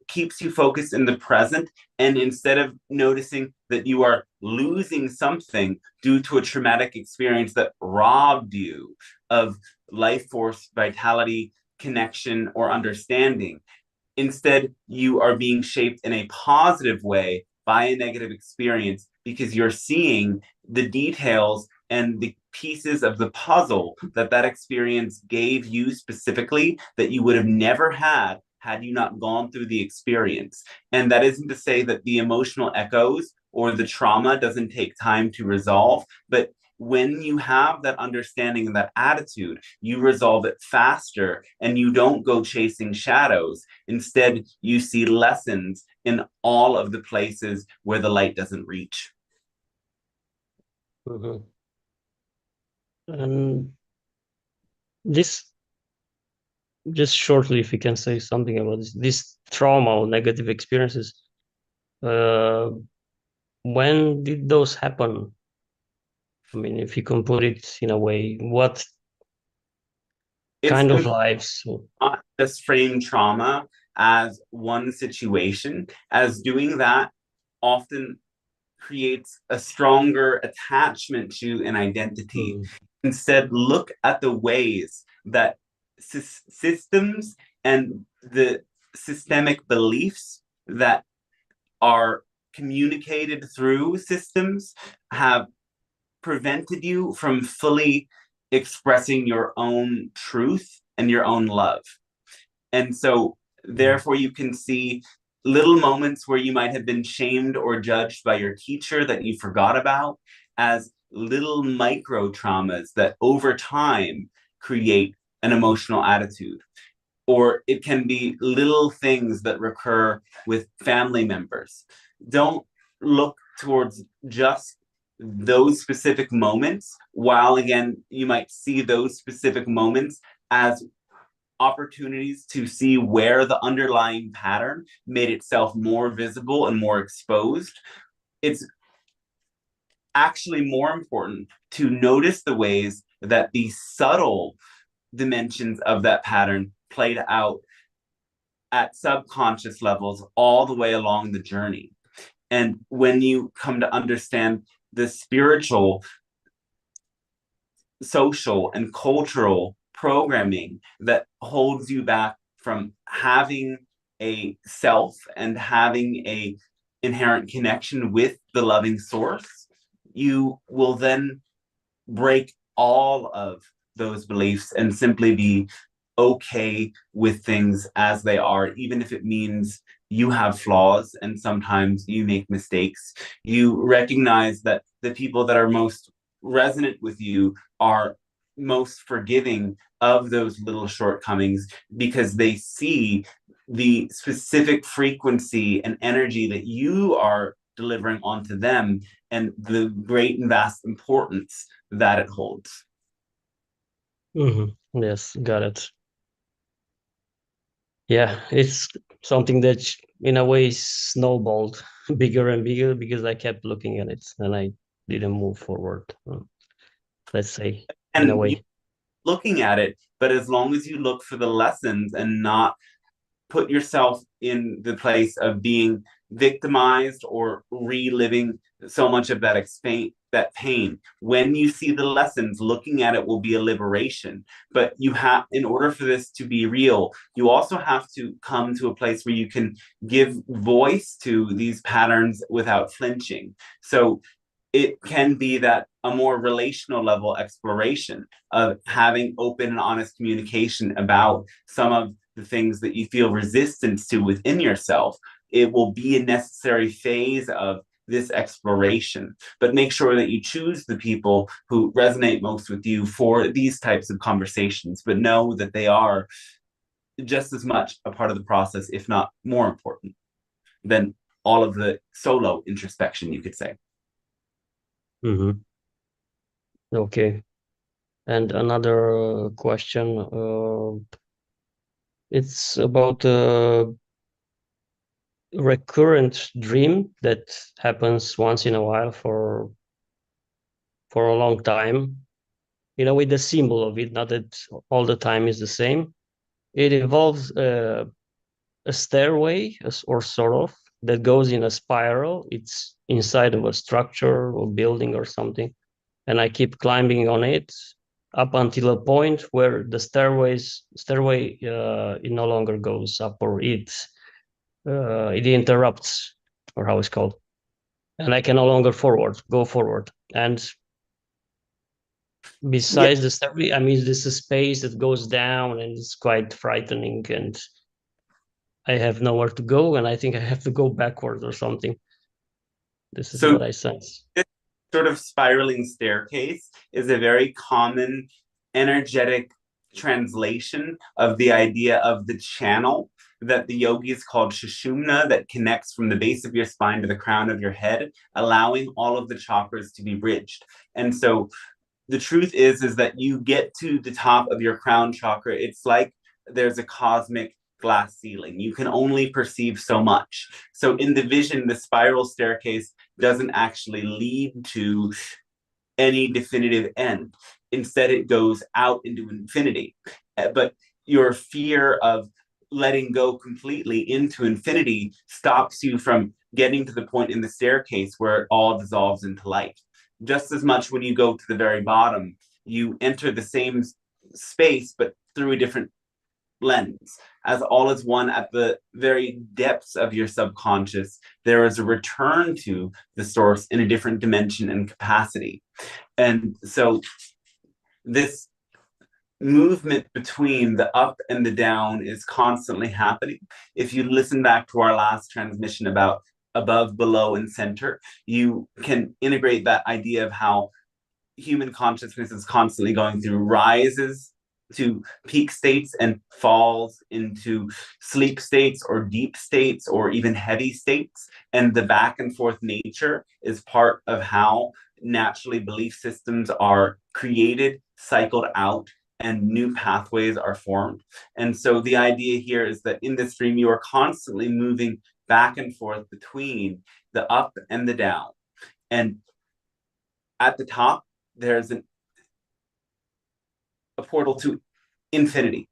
keeps you focused in the present, and instead of noticing that you are losing something due to a traumatic experience that robbed you of life force, vitality, connection, or understanding, instead you are being shaped in a positive way by a negative experience because you're seeing the details and the pieces of the puzzle that experience gave you specifically that you would have never had you not gone through the experience. And that isn't to say that the emotional echoes or the trauma doesn't take time to resolve, but when you have that understanding and that attitude, you resolve it faster and you don't go chasing shadows. Instead, you see lessons in all of the places where the light doesn't reach. Mm-hmm. And this, just shortly, if you can say something about this trauma or negative experiences, when did those happen? I mean, if you can put it in a way, what kind of lives? Not just frame trauma as one situation, as doing that often creates a stronger attachment to an identity. Instead, look at the ways that systems and the systemic beliefs that are communicated through systems have prevented you from fully expressing your own truth and your own love. And so, therefore, you can see little moments where you might have been shamed or judged by your teacher that you forgot about as little micro traumas that over time create an emotional attitude. Or it can be little things that recur with family members. Don't look towards just those specific moments, while again, you might see those specific moments as opportunities to see where the underlying pattern made itself more visible and more exposed. It's actually more important to notice the ways that the subtle dimensions of that pattern played out at subconscious levels all the way along the journey. And when you come to understand the spiritual, social, and cultural programming that holds you back from having a self and having a inherent connection with the loving source, you will then break all of those beliefs and simply be okay with things as they are, even if it means you have flaws and sometimes you make mistakes. You recognize that the people that are most resonant with you are most forgiving of those little shortcomings because they see the specific frequency and energy that you are delivering onto them and the great and vast importance that it holds. Yes, got it. Yeah, it's something that in a way snowballed bigger and bigger because I kept looking at it and I didn't move forward. Let's say, in a way. Looking at it, but as long as you look for the lessons and not put yourself in the place of being victimized or reliving so much of that pain. When you see the lessons, looking at it will be a liberation. But you have, in order for this to be real, you also have to come to a place where you can give voice to these patterns without flinching. So it can be that a more relational level exploration of having open and honest communication about some of the things that you feel resistance to within yourself. It will be a necessary phase of this exploration, but make sure that you choose the people who resonate most with you for these types of conversations, but know that they are just as much a part of the process, if not more important than all of the solo introspection, you could say. Okay. And another question, it's about a recurrent dream that happens once in a while for a long time. You know, with the symbol of it, not that all the time is the same. It involves a stairway, or sort of, that goes in a spiral. It's inside of a structure or building or something. And I keep climbing on it up until a point where the stairway it no longer goes up, or it interrupts, or how it's called, and I can no longer go forward. And besides the stairway, I mean, there's a space that goes down, and it's quite frightening, and I have nowhere to go, and I think I have to go backwards or something. This is what I sense. This sort of spiraling staircase is a very common energetic translation of the idea of the channel that the yogis called Sushumna, that connects from the base of your spine to the crown of your head, allowing all of the chakras to be bridged. And so the truth is that you get to the top of your crown chakra, it's like there's a cosmic glass ceiling. You can only perceive so much. So in the vision, the spiral staircase doesn't actually lead to any definitive end. Instead, it goes out into infinity. But your fear of letting go completely into infinity stops you from getting to the point in the staircase where it all dissolves into light. Just as much when you go to the very bottom, you enter the same space, but through a different lens. As all is one at the very depths of your subconscious, there is a return to the source in a different dimension and capacity. And so this movement between the up and the down is constantly happening. If you listen back to our last transmission about above, below, and center, you can integrate that idea of how human consciousness is constantly going through rises to peak states and falls into sleep states or deep states or even heavy states. And the back and forth nature is part of how naturally belief systems are created, cycled out, and new pathways are formed. And so the idea here is that in this dream, you are constantly moving back and forth between the up and the down. And at the top, there's a portal to infinity.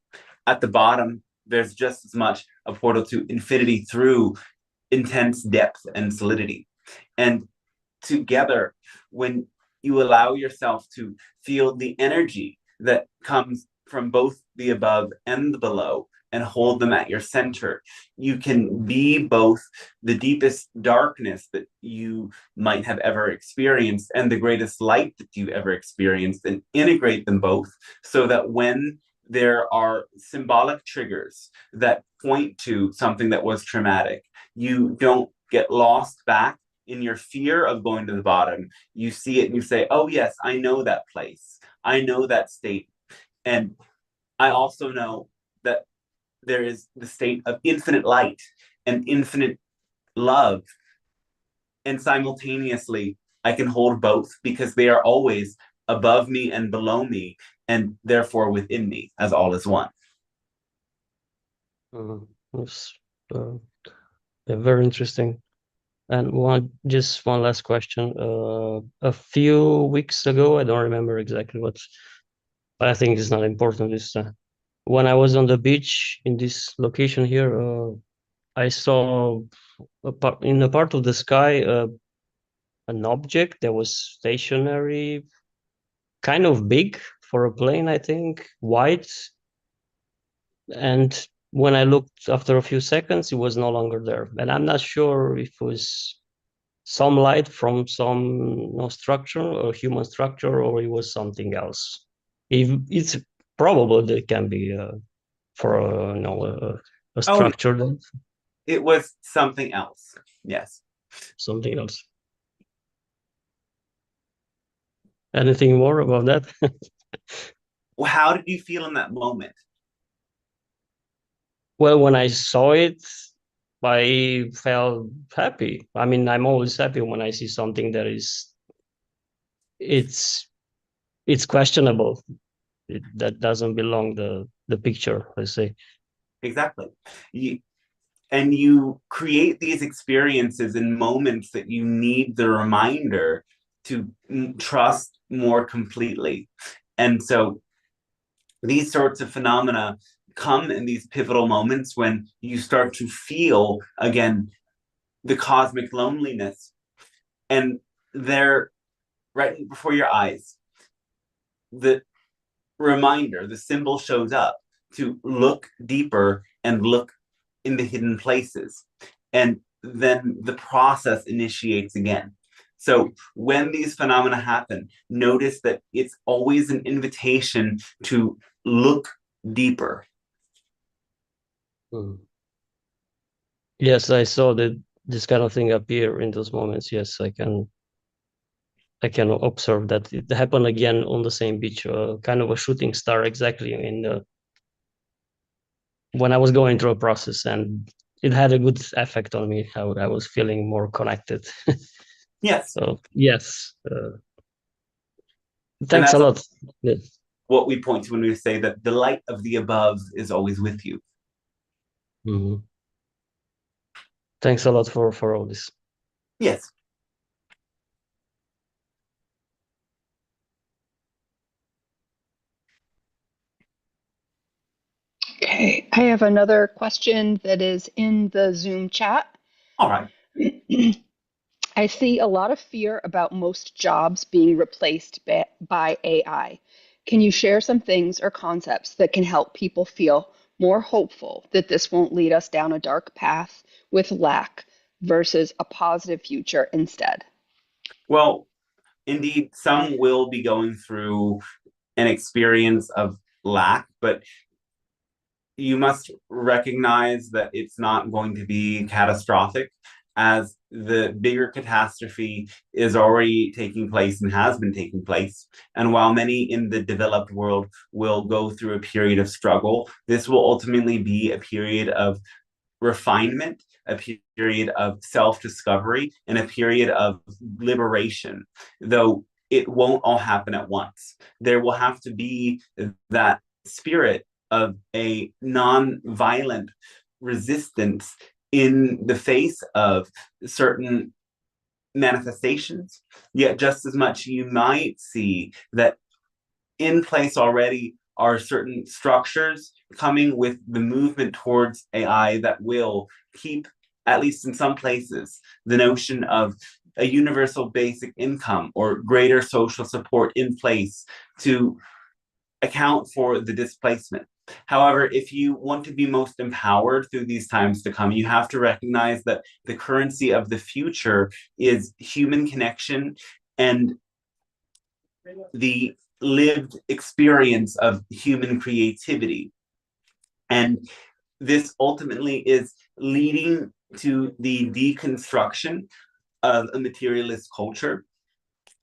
At the bottom, there's just as much a portal to infinity through intense depth and solidity. And together, when you allow yourself to feel the energy that comes from both the above and the below and hold them at your center, you can be both the deepest darkness that you might have ever experienced and the greatest light that you ever experienced, and integrate them both so that when there are symbolic triggers that point to something that was traumatic, you don't get lost back in your fear of going to the bottom. You see it and you say, oh yes, I know that place. I know that state. And I also know that there is the state of infinite light and infinite love. And simultaneously, I can hold both because they are always above me and below me, and therefore within me, as all is one. It's very interesting. And just one last question. A few weeks ago, I don't remember exactly what, but I think it's not important. Is when I was on the beach in this location here, I saw in a part of the sky an object that was stationary, kind of big for a plane, I think, white. And when I looked after a few seconds, it was no longer there. And I'm not sure if it was some light from some structure or human structure, or it was something else. If it's probable that it can be for a structure. Oh, it was something else. Yes. Something else. Anything more about that? Well, how did you feel in that moment? Well, when I saw it, I felt happy. I mean, I'm always happy when I see something that it's questionable. That doesn't belong the picture, let's say. Exactly. You create these experiences in moments that you need the reminder to trust more completely. And so these sorts of phenomena come in these pivotal moments when you start to feel, again, the cosmic loneliness. And they're right before your eyes. The reminder, the symbol shows up to look deeper and look in the hidden places. And then the process initiates again. So when these phenomena happen, notice that it's always an invitation to look deeper. Yes, I saw that this kind of thing appear in those moments. Yes, I can observe that it happened again on the same beach, kind of a shooting star exactly when I was going through a process, and it had a good effect on me. I was feeling more connected. Yes. So yes, thanks a lot. Yes. What we point to when we say that the light of the above is always with you. Mm-hmm. Thanks a lot for all this. Yes. Okay, I have another question that is in the Zoom chat. All right. I see a lot of fear about most jobs being replaced by AI. Can you share some things or concepts that can help people feel more hopeful that this won't lead us down a dark path with lack versus a positive future instead? Well, indeed, some will be going through an experience of lack, but you must recognize that it's not going to be catastrophic, as the bigger catastrophe is already taking place and has been taking place. And while many in the developed world will go through a period of struggle, this will ultimately be a period of refinement, a period of self-discovery and a period of liberation, though it won't all happen at once. There will have to be that spirit of a non-violent resistance in the face of certain manifestations, yet just as much you might see that in place already are certain structures coming with the movement towards AI that will keep, at least in some places, the notion of a universal basic income or greater social support in place to account for the displacement. However, if you want to be most empowered through these times to come, you have to recognize that the currency of the future is human connection and the lived experience of human creativity. And this ultimately is leading to the deconstruction of a materialist culture,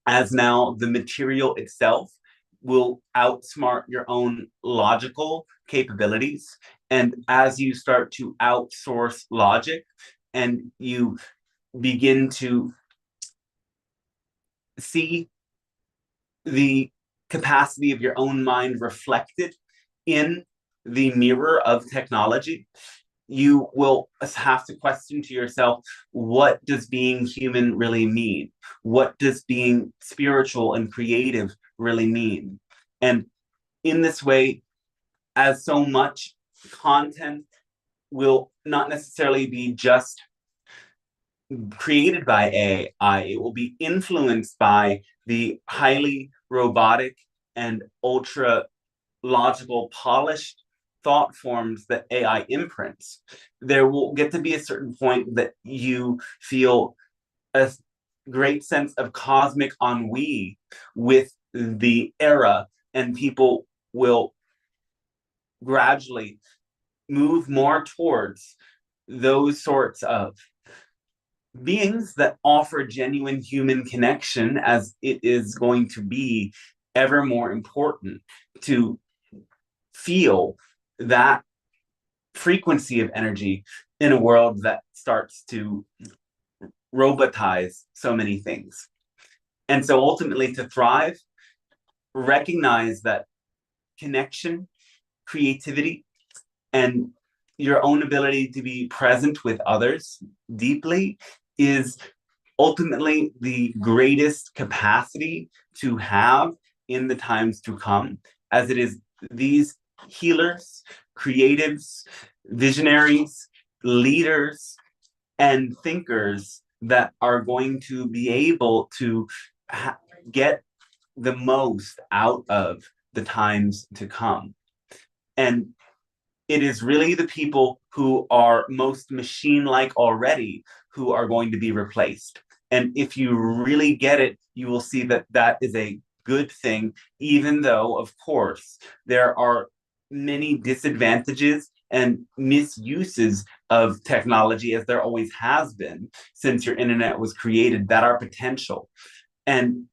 as now the material itself will outsmart your own logical capabilities. And as you start to outsource logic and you begin to see the capacity of your own mind reflected in the mirror of technology, you will have to question to yourself, what does being human really mean? What does being spiritual and creative really mean? And in this way, as so much content will not necessarily be just created by AI, it will be influenced by the highly robotic and ultra logical, polished thought forms that AI imprints. There will get to be a certain point that you feel a great sense of cosmic ennui with the era, and people will gradually move more towards those sorts of beings that offer genuine human connection, as it is going to be ever more important to feel that frequency of energy in a world that starts to robotize so many things. And so ultimately, to thrive, recognize that connection, creativity, and your own ability to be present with others deeply is ultimately the greatest capacity to have in the times to come, as it is these healers, creatives, visionaries, leaders, and thinkers that are going to be able to get the most out of the times to come. And it is really the people who are most machine-like already who are going to be replaced. And if you really get it, you will see that that is a good thing, even though, of course, there are many disadvantages and misuses of technology, as there always has been since your internet was created, that are potential. And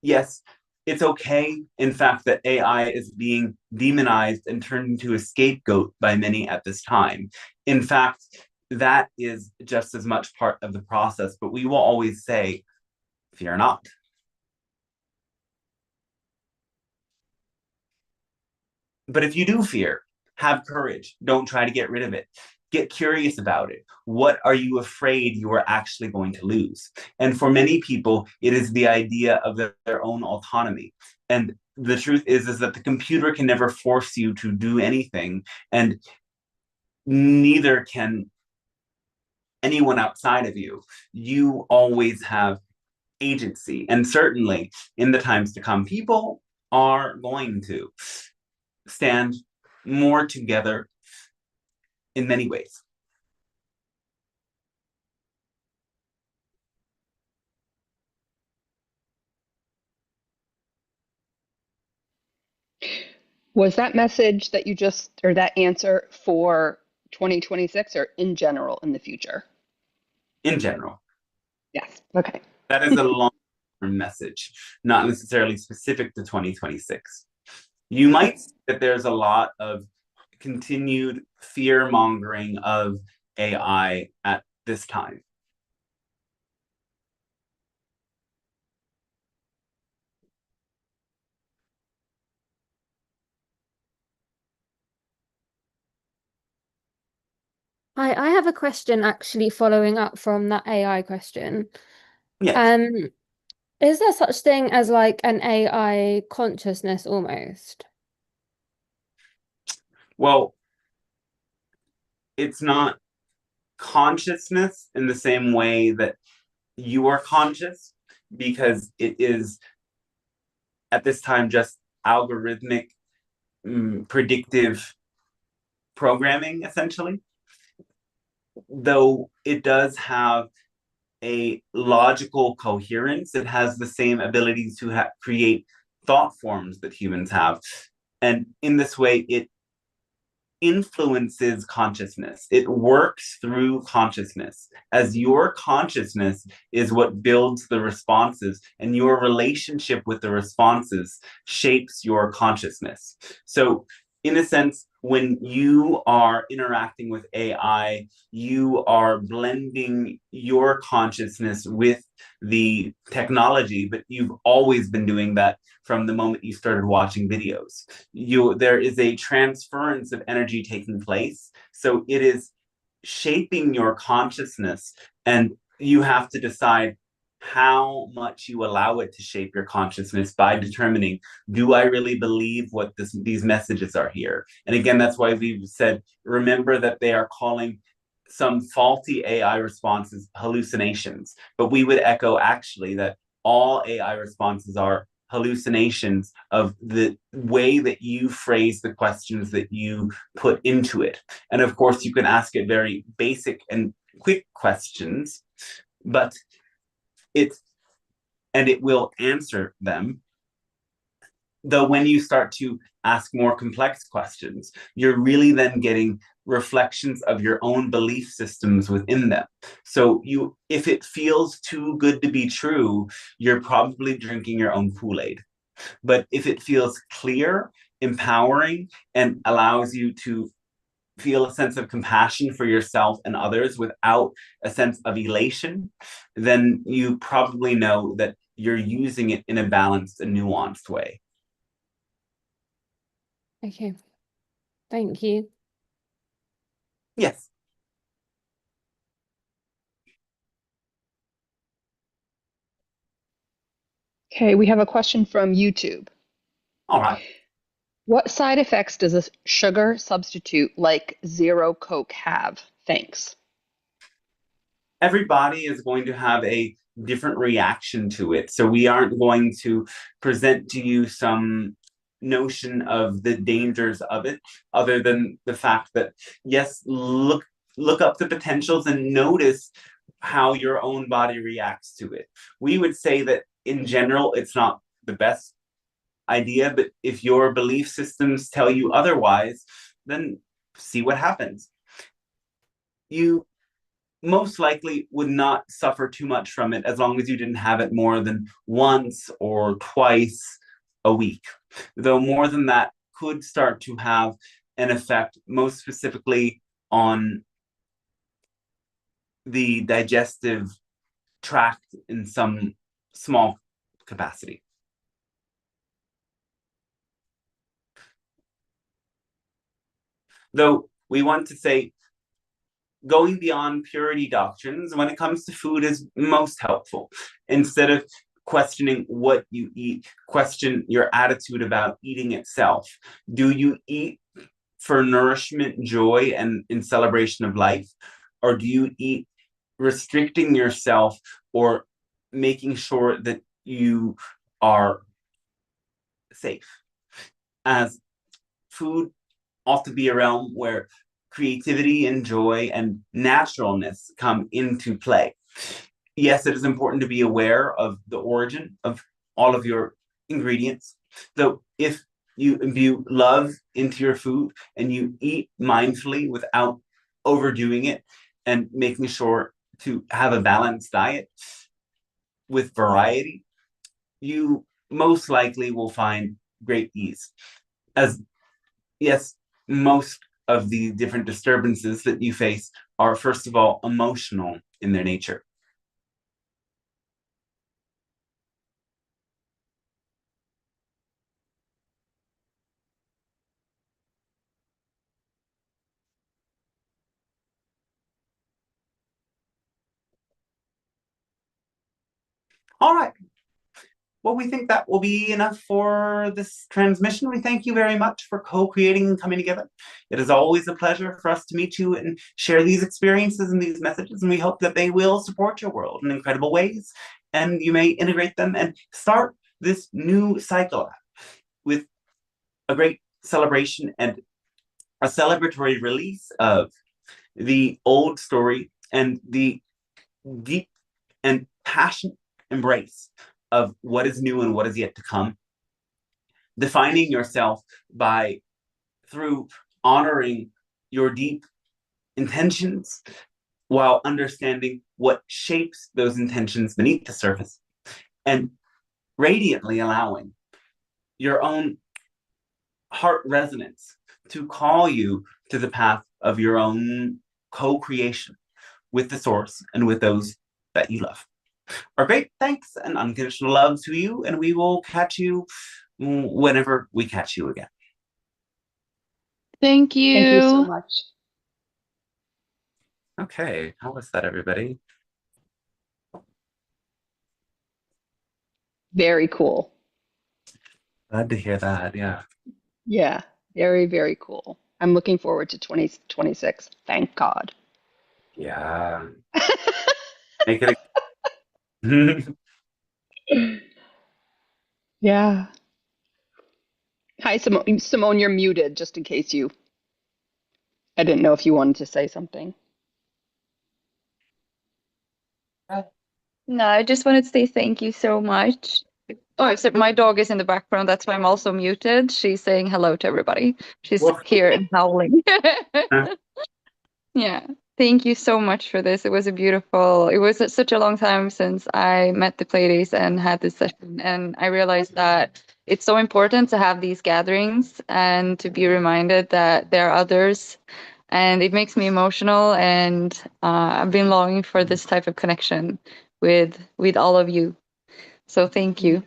yes, it's okay, in fact, that AI is being demonized and turned into a scapegoat by many at this time. In fact, that is just as much part of the process, but we will always say, fear not. But if you do fear, have courage. Don't try to get rid of it. Get curious about it. What are you afraid you are actually going to lose? And for many people, it is the idea of their own autonomy. And the truth is that the computer can never force you to do anything, and neither can anyone outside of you. You always have agency. And certainly in the times to come, people are going to stand more together in many ways. Was that message that you just, or that answer for 2026 or in general in the future? In general. Yes. Okay. That is a long-term message, not necessarily specific to 2026. You might see that there's a lot of continued fear-mongering of AI at this time. Hi, I have a question actually following up from that AI question. Yes. Is there such thing as like an AI consciousness almost? Well, it's not consciousness in the same way that you are conscious, because it is at this time just algorithmic predictive programming, essentially, though it does have a logical coherence. It has the same ability to create thought forms that humans have, and in this way it influences consciousness. It works through consciousness, as your consciousness is what builds the responses, and your relationship with the responses shapes your consciousness. So, in a sense, when you are interacting with AI, you are blending your consciousness with the technology, but you've always been doing that from the moment you started watching videos. There is a transference of energy taking place, so it is shaping your consciousness, and you have to decide how much you allow it to shape your consciousness by determining, do I really believe what these messages are here? And again, that's why we've said, remember that they are calling some faulty AI responses hallucinations, but we would echo actually that all AI responses are hallucinations of the way that you phrase the questions that you put into it. And of course, you can ask it very basic and quick questions, but it will answer them. Though when you start to ask more complex questions, you're really then getting reflections of your own belief systems within them. So if it feels too good to be true, you're probably drinking your own Kool-Aid. But if it feels clear, empowering, and allows you to feel a sense of compassion for yourself and others without a sense of elation, then you probably know that you're using it in a balanced and nuanced way. Okay. Thank you. Yes. Okay, we have a question from YouTube. All right. What side effects does a sugar substitute like zero Coke have? Thanks. Everybody is going to have a different reaction to it. So we aren't going to present to you some notion of the dangers of it, other than the fact that, yes, look up the potentials and notice how your own body reacts to it. We would say that in general, it's not the best idea, but if your belief systems tell you otherwise, then see what happens. You most likely would not suffer too much from it as long as you didn't have it more than once or twice a week. Though more than that could start to have an effect, most specifically on the digestive tract in some small capacity. Though we want to say, going beyond purity doctrines when it comes to food is most helpful. Instead of questioning what you eat, question your attitude about eating itself. Do you eat for nourishment, joy, and in celebration of life? Or do you eat restricting yourself or making sure that you are safe? As food ought to be a realm where creativity and joy and naturalness come into play. Yes, it is important to be aware of the origin of all of your ingredients. Though if you imbue love into your food and you eat mindfully without overdoing it and making sure to have a balanced diet with variety, you most likely will find great ease. As yes, most of the different disturbances that you face are, first of all, emotional in their nature. All right. Well, we think that will be enough for this transmission. We thank you very much for co-creating and coming together. It is always a pleasure for us to meet you and share these experiences and these messages, and we hope that they will support your world in incredible ways, and you may integrate them and start this new cycle with a great celebration and a celebratory release of the old story and the deep and passionate embrace of what is new and what is yet to come. Defining yourself through honoring your deep intentions while understanding what shapes those intentions beneath the surface, and radiantly allowing your own heart resonance to call you to the path of your own co-creation with the source and with those that you love. Our great thanks and unconditional love to you, and we will catch you whenever we catch you again. Thank you. Thank you so much. Okay, how was that, everybody? Very cool. Glad to hear that, yeah. Yeah, very, very cool. I'm looking forward to 2026. Thank God. Yeah. Make it a Yeah. Hi, Simone. Simone, you're muted, just in case you. I didn't know if you wanted to say something. No, I just wanted to say thank you so much. Oh, except my dog is in the background. That's why I'm also muted. She's saying hello to everybody. She's Woof. here and howling. Yeah. Thank you so much for this. It was such a long time since I met the Pleiades and had this session. And I realized that it's so important to have these gatherings and to be reminded that there are others. And it makes me emotional. And I've been longing for this type of connection with all of you. So thank you.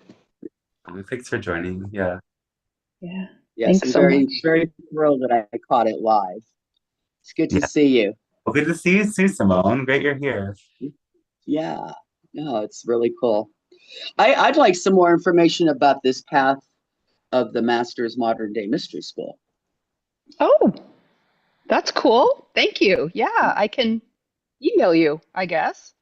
Thanks for joining. Yeah. Yeah. Yes, Thanks I'm so very, much. very thrilled that I caught it live. It's good to Yeah. see you. Well, good to see you too, Simone. Great you're here. Yeah, no, it's really cool. I'd like some more information about this path of the Master's Modern Day Mystery School. Oh, that's cool. Thank you. Yeah, I can email you, I guess.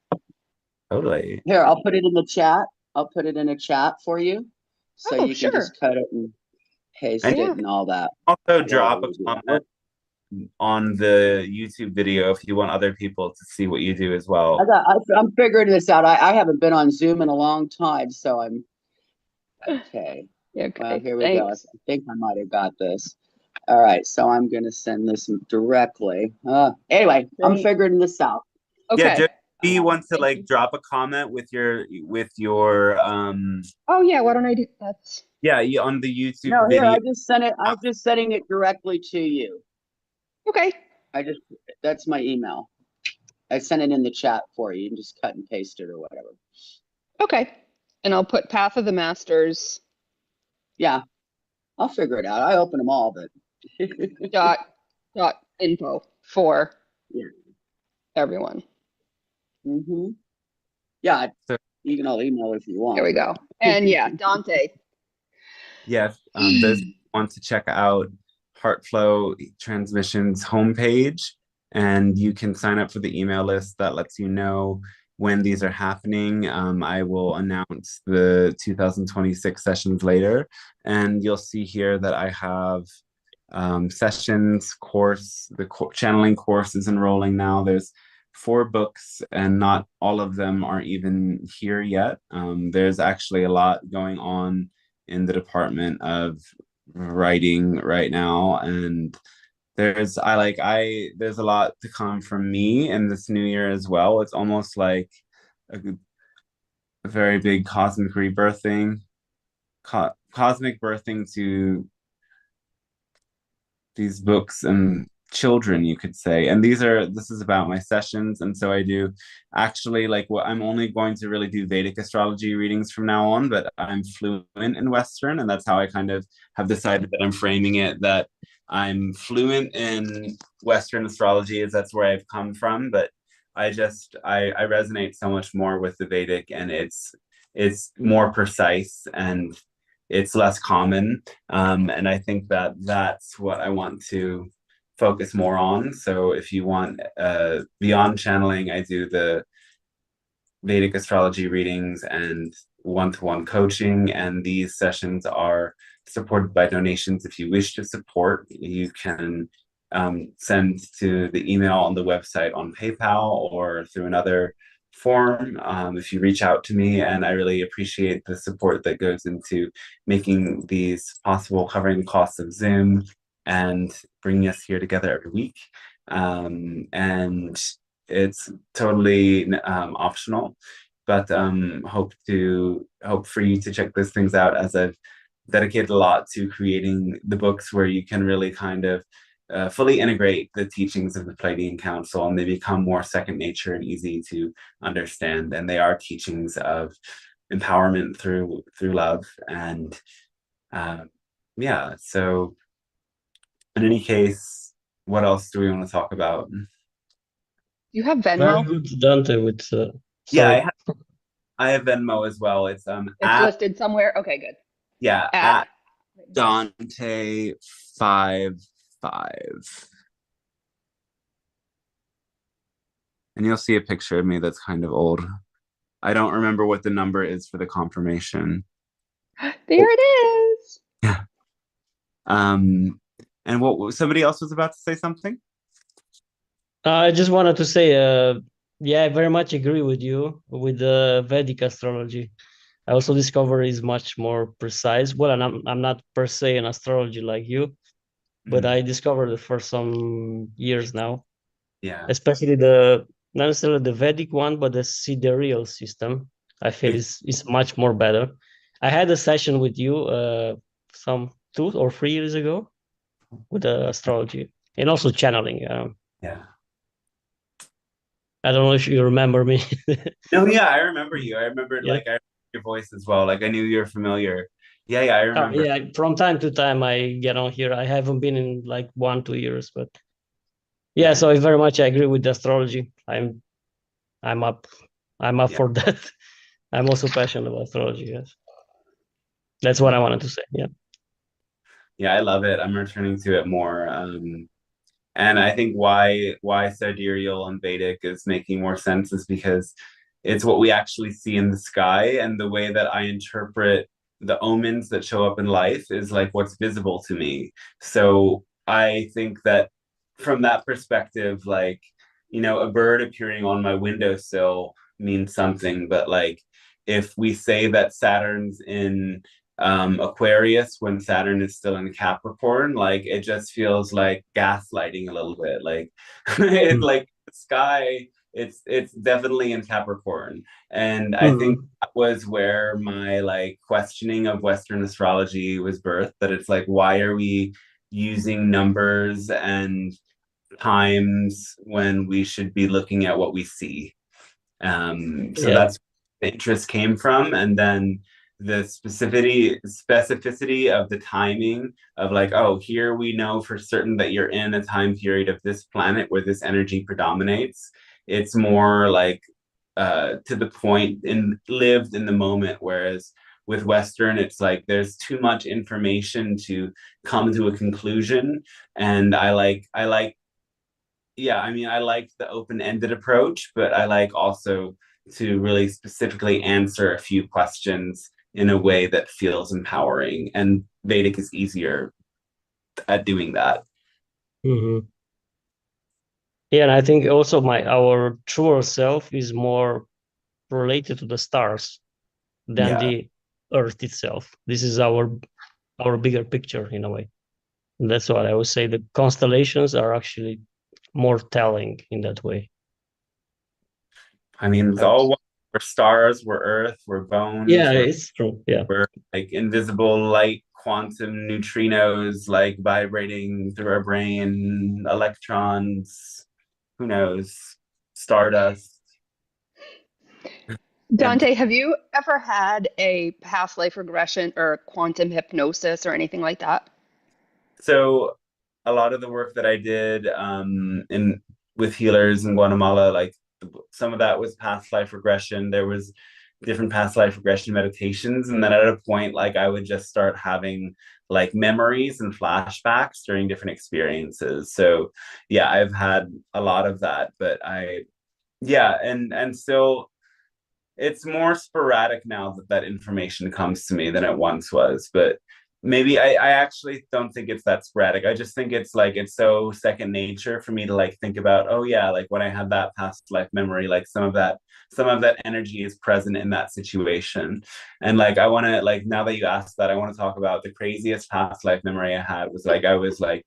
Totally. Here, I'll put it in the chat. I'll put it in a chat for you, so Oh, you can sure. just cut it and paste And it and all that. also Yeah, drop a we'll do that. comment on the YouTube video if you want other people to see what you do as well. I'm figuring this out. I haven't been on Zoom in a long time, so I'm okay. Okay, Well, here we go. I thanks. think I might have got this. All right, so I'm going to send this directly. Anyway, I'm Great. figuring this out. Okay. Yeah, just if you want to Thank like you. drop a comment with your Oh yeah, why don't I do that? yeah, on the YouTube No, here, video. I just sent it. I'm just sending it directly to you. Okay. That's my email. I sent it in the chat for you. You can just cut and paste it or whatever. Okay. And I'll put Path of the Masters Yeah, I'll figure it out. I open them all, but dot info for yeah. everyone. Yeah, So, you can all email if you want. There we go. And yeah, Dante. yes, those who want to check out Heartflow Transmissions homepage, and you can sign up for the email list that lets you know when these are happening. I will announce the 2026 sessions later, and you'll see here that I have sessions, channeling course is enrolling now. There's 4 books, and not all of them are even here yet. There's actually a lot going on in the department of writing right now, and there's a lot to come from me in this new year as well. It's almost like a very big cosmic rebirthing, cosmic birthing to these books and children, you could say. And this is about my sessions. And so I do actually like what I'm only going to really do Vedic astrology readings from now on, but I'm fluent in Western. And that's how I kind of have decided that I'm framing it, that I'm fluent in Western astrology, as that's where I've come from. But I resonate so much more with the Vedic, and it's more precise and it's less common. And I think that that's what I want to focus more on. So if you want beyond channeling, I do the Vedic astrology readings and one-to-one coaching, and these sessions are supported by donations. If you wish to support, you can send to the email on the website on PayPal or through another form if you reach out to me. And I really appreciate the support that goes into making these possible, covering the costs of Zoom and bringing us here together every week. And it's totally optional, but hope for you to check those things out, as I've dedicated a lot to creating the books where you can really kind of fully integrate the teachings of the Pleiadian Council, and they become more second nature and easy to understand. And they are teachings of empowerment through love. And yeah, so in any case, what else do we want to talk about? You have Very Venmo? good, Dante. With Yeah, sorry. I have Venmo as well. It's It's at, listed somewhere. Okay, good. yeah, At at Dante55. And you'll see a picture of me that's kind of old. I don't remember what the number is for the confirmation. there it is. Yeah. And what somebody else was about to say something? I just wanted to say, yeah, I very much agree with you with the Vedic astrology. I also discover is much more precise. Well, and I'm not per se an astrology like you, but I discovered it for some years now. Yeah. Especially not necessarily the Vedic one, but the sidereal system. I feel is much more better. I had a session with you some 2 or 3 years ago with the astrology and also channeling. Yeah. I don't know if you remember me. No, yeah, I remember you. I remember Yeah. I remember your voice as well. Like I knew you were familiar. Yeah, I remember. Yeah, from time to time I get on here. I haven't been in like 1-2 years, but yeah, so I very much agree with the astrology. I'm up for that. I'm also passionate about astrology, yes. That's what I wanted to say. Yeah. Yeah, I love it. I'm returning to it more. And I think why sidereal and Vedic is making more sense is because it's what we actually see in the sky, and the way that I interpret the omens that show up in life is like what's visible to me. So I think that from that perspective, like, a bird appearing on my windowsill means something, but like if we say that Saturn's in Aquarius when Saturn is still in Capricorn, like it just feels like gaslighting a little bit. Like it's like the sky, it's definitely in Capricorn. And I think that was where my like questioning of Western astrology was birthed, that it's like, why are we using numbers and times when we should be looking at what we see? So that's where the interest came from. And then the specificity of the timing of like, oh, here we know for certain that you're in a time period of this planet where this energy predominates. It's more like to the point and lived in the moment, whereas with Western, it's like there's too much information to come to a conclusion. And I like yeah, I mean, I like the open-ended approach, but I like also to really specifically answer a few questions in a way that feels empowering. And Vedic is easier at doing that. Yeah, and I think also our truer self is more related to the stars than the Earth itself. This is our bigger picture in a way. And that's what I would say. The constellations are actually more telling in that way. I mean, it's all one. We're stars, we're earth, we're bones. Yeah, it's true. Yeah. We're like invisible light quantum neutrinos like vibrating through our brain, electrons, who knows, stardust. Dante, have you ever had a past life regression or quantum hypnosis or anything like that? So a lot of the work that I did in with healers in Guatemala, like some of that was past life regression. There was different past life regression meditations, and then at a point, like I would just start having like memories and flashbacks during different experiences. So yeah, I've had a lot of that, but yeah, and still it's more sporadic now that that information comes to me than it once was. But maybe I actually don't think it's that sporadic. I just think it's like it's so second nature for me to like think about, oh yeah, like when I had that past life memory, like some of that energy is present in that situation. And like I want to, like, now that you asked that, I want to talk about the craziest past life memory I had. Was like I was like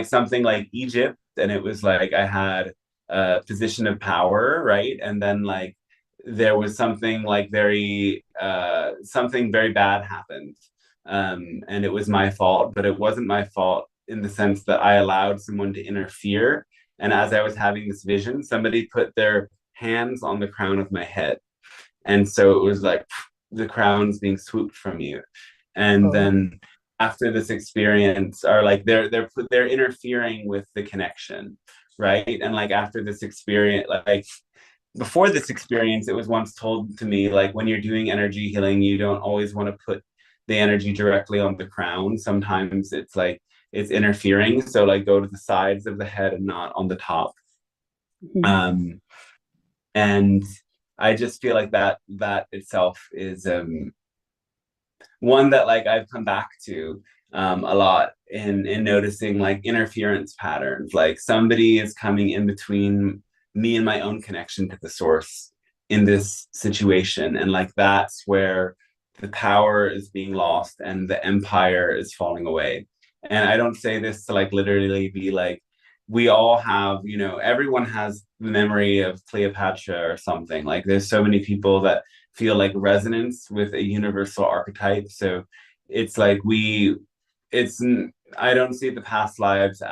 something like Egypt, and it was like I had a position of power, right? And then like there was something like something very bad happened. And it was my fault, but it wasn't my fault in the sense that I allowed someone to interfere. And as I was having this vision, somebody put their hands on the crown of my head. And so it was like the crown's being swooped from you. And then after this experience, or like they're interfering with the connection, right? And like after this experience, like before this experience, it was once told to me, like, when you're doing energy healing, you don't always want to put the energy directly on the crown. Sometimes it's like it's interfering, so like go to the sides of the head and not on the top. And I just feel like that itself is one that like I've come back to a lot in noticing like interference patterns. Like somebody is coming in between me and my own connection to the source in this situation, and like that's where the power is being lost and the empire is falling away. And I don't say this to like literally be like, we all have, you know, everyone has the memory of Cleopatra or something. Like there's so many people that feel like resonance with a universal archetype. So it's like I don't see the past lives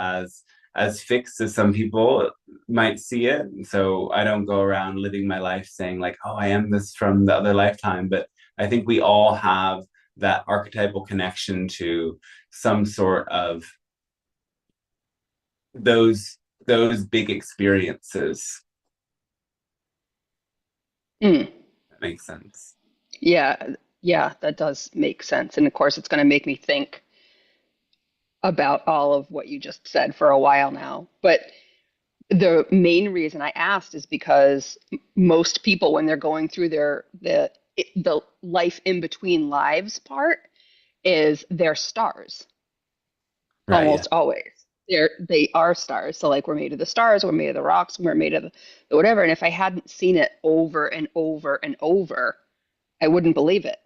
as fixed as some people might see it. So I don't go around living my life saying like, oh, I am this from the other lifetime. But I think we all have that archetypal connection to some sort of those big experiences. That makes sense. Yeah, that does make sense. And of course, it's going to make me think about all of what you just said for a while now. But the main reason I asked is because most people, when they're going through the life in between lives part, is they're stars. Right, almost always. They are stars. So like we're made of the stars, we're made of the rocks, we're made of the whatever. And if I hadn't seen it over and over and over, I wouldn't believe it.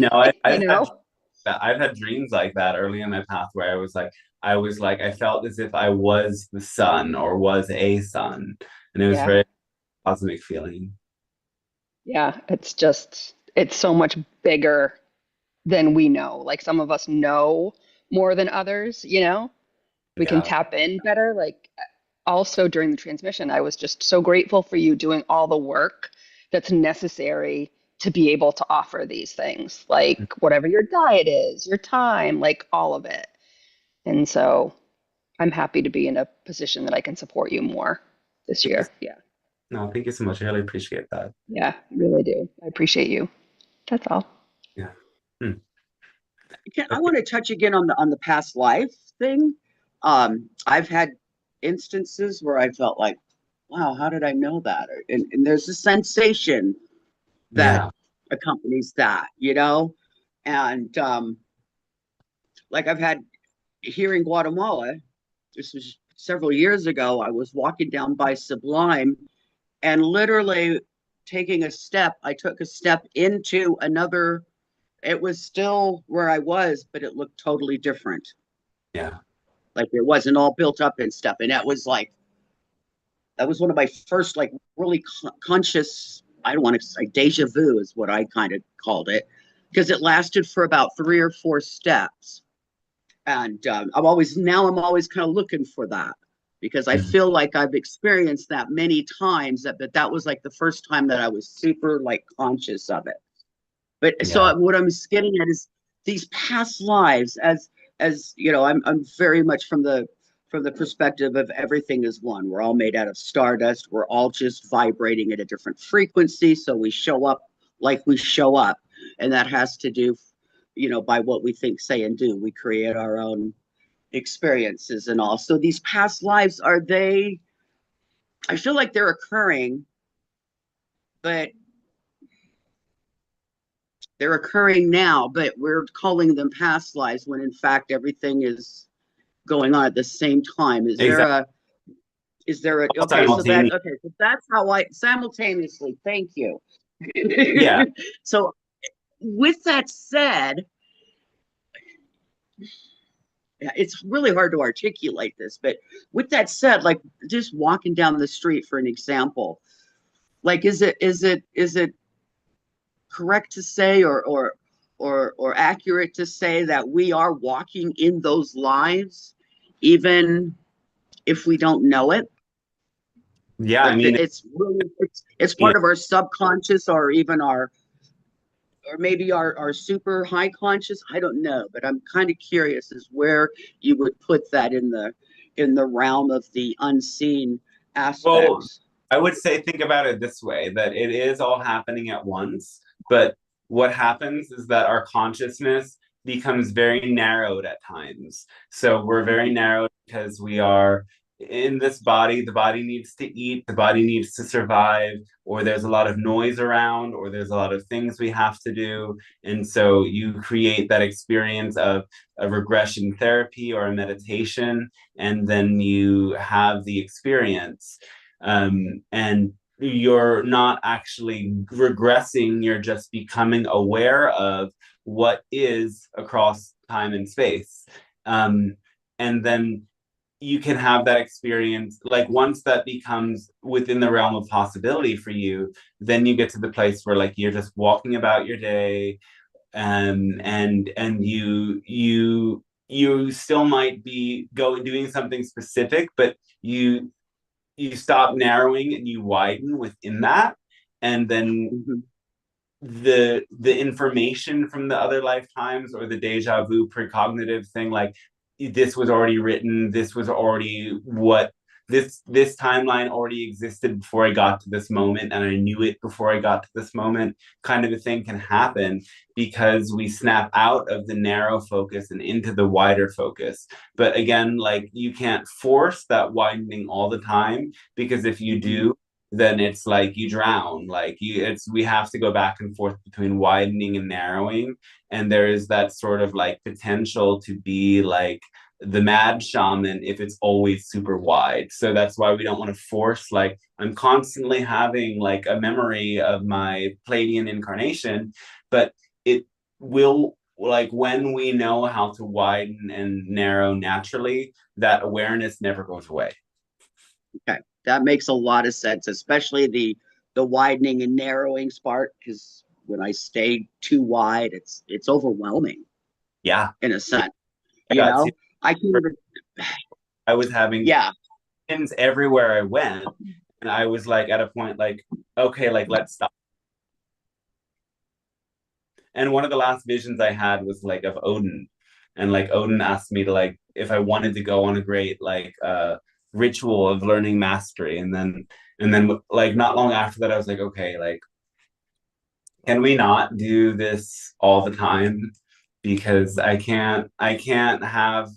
No, I've had dreams like that early in my path where I was like I felt as if I was the sun or was a sun, and it was very cosmic feeling. Yeah, it's so much bigger than we know. Like some of us know more than others, you know? We can tap in better. Like also during the transmission, I was just so grateful for you doing all the work that's necessary to be able to offer these things, like whatever your diet is, your time, like all of it. And so I'm happy to be in a position that I can support you more this year. Yeah. No, thank you so much. I really appreciate that. Yeah, I really do. I appreciate you. That's all. Yeah. I want to touch again on the past life thing. I've had instances where I felt like, wow, how did I know that? And there's a sensation that accompanies that, you know? And like I've had here in Guatemala, this was several years ago, I was walking down by Sublime and literally taking a step, I took a step into another. It was still where I was, but it looked totally different. Yeah. Like it wasn't all built up and stuff. And that was one of my first, like, really conscious, I don't want to say deja vu is what I kind of called it. because it lasted for about 3 or 4 steps. And I'm always kind of looking for that, because I feel like I've experienced that many times, but that was like the first time that I was super like conscious of it. But so what I'm getting at is these past lives, as you know, I'm very much from the perspective of everything is one. We're all made out of stardust. We're all just vibrating at a different frequency. So we show up like we show up. And that has to do, you know, by what we think, say, and do. We create our own experiences and all. So these past lives, are they, I feel like they're occurring, but they're occurring now, but we're calling them past lives when in fact everything is going on at the same time. Is there a okay, so that's how I simultaneously, thank you. Yeah. So with that said, it's really hard to articulate this, but with that said, like just walking down the street, for an example, like is it correct to say or accurate to say that we are walking in those lives even if we don't know it? Yeah, like I mean, it's really it's part of our subconscious, or even our, or maybe our super high conscious. I don't know, but I'm kind of curious as where you would put that in the realm of the unseen aspects. Well, I would say think about it this way, that it is all happening at once, but what happens is that our consciousness becomes very narrowed at times. So we're very narrowed because we are in this body, the body needs to eat, the body needs to survive, or there's a lot of noise around, or there's a lot of things we have to do. And so you create that experience of a regression therapy or a meditation, and then you have the experience. And you're not actually regressing, you're just becoming aware of what is across time and space. And then you can have that experience, like once that becomes within the realm of possibility for you, then you get to the place where like you're just walking about your day, and you still might be doing something specific, but you stop narrowing and you widen within that, and then the information from the other lifetimes, or the deja vu precognitive thing, like this was already written, this was already what this timeline already existed before I got to this moment, and I knew it before I got to this moment, kind of a thing can happen because we snap out of the narrow focus and into the wider focus. But again, like you can't force that widening all the time, because if you do, then it's like you drown. Like we have to go back and forth between widening and narrowing, and there is that sort of like potential to be like the mad shaman if it's always super wide. So that's why we don't want to force, like I'm constantly having like a memory of my Pleiadian incarnation, but it will, like when we know how to widen and narrow naturally, that awareness never goes away. Okay, that makes a lot of sense, especially the widening and narrowing part, because when I stay too wide, it's overwhelming. Yeah, in a sense, you know. I can even, I was having pins everywhere I went, and I was like at a point like, okay, like let's stop. And one of the last visions I had was like of Odin, and like Odin asked me to, like, if I wanted to go on a great like ritual of learning mastery, and then like not long after that I was like, okay, like can we not do this all the time, because I can't have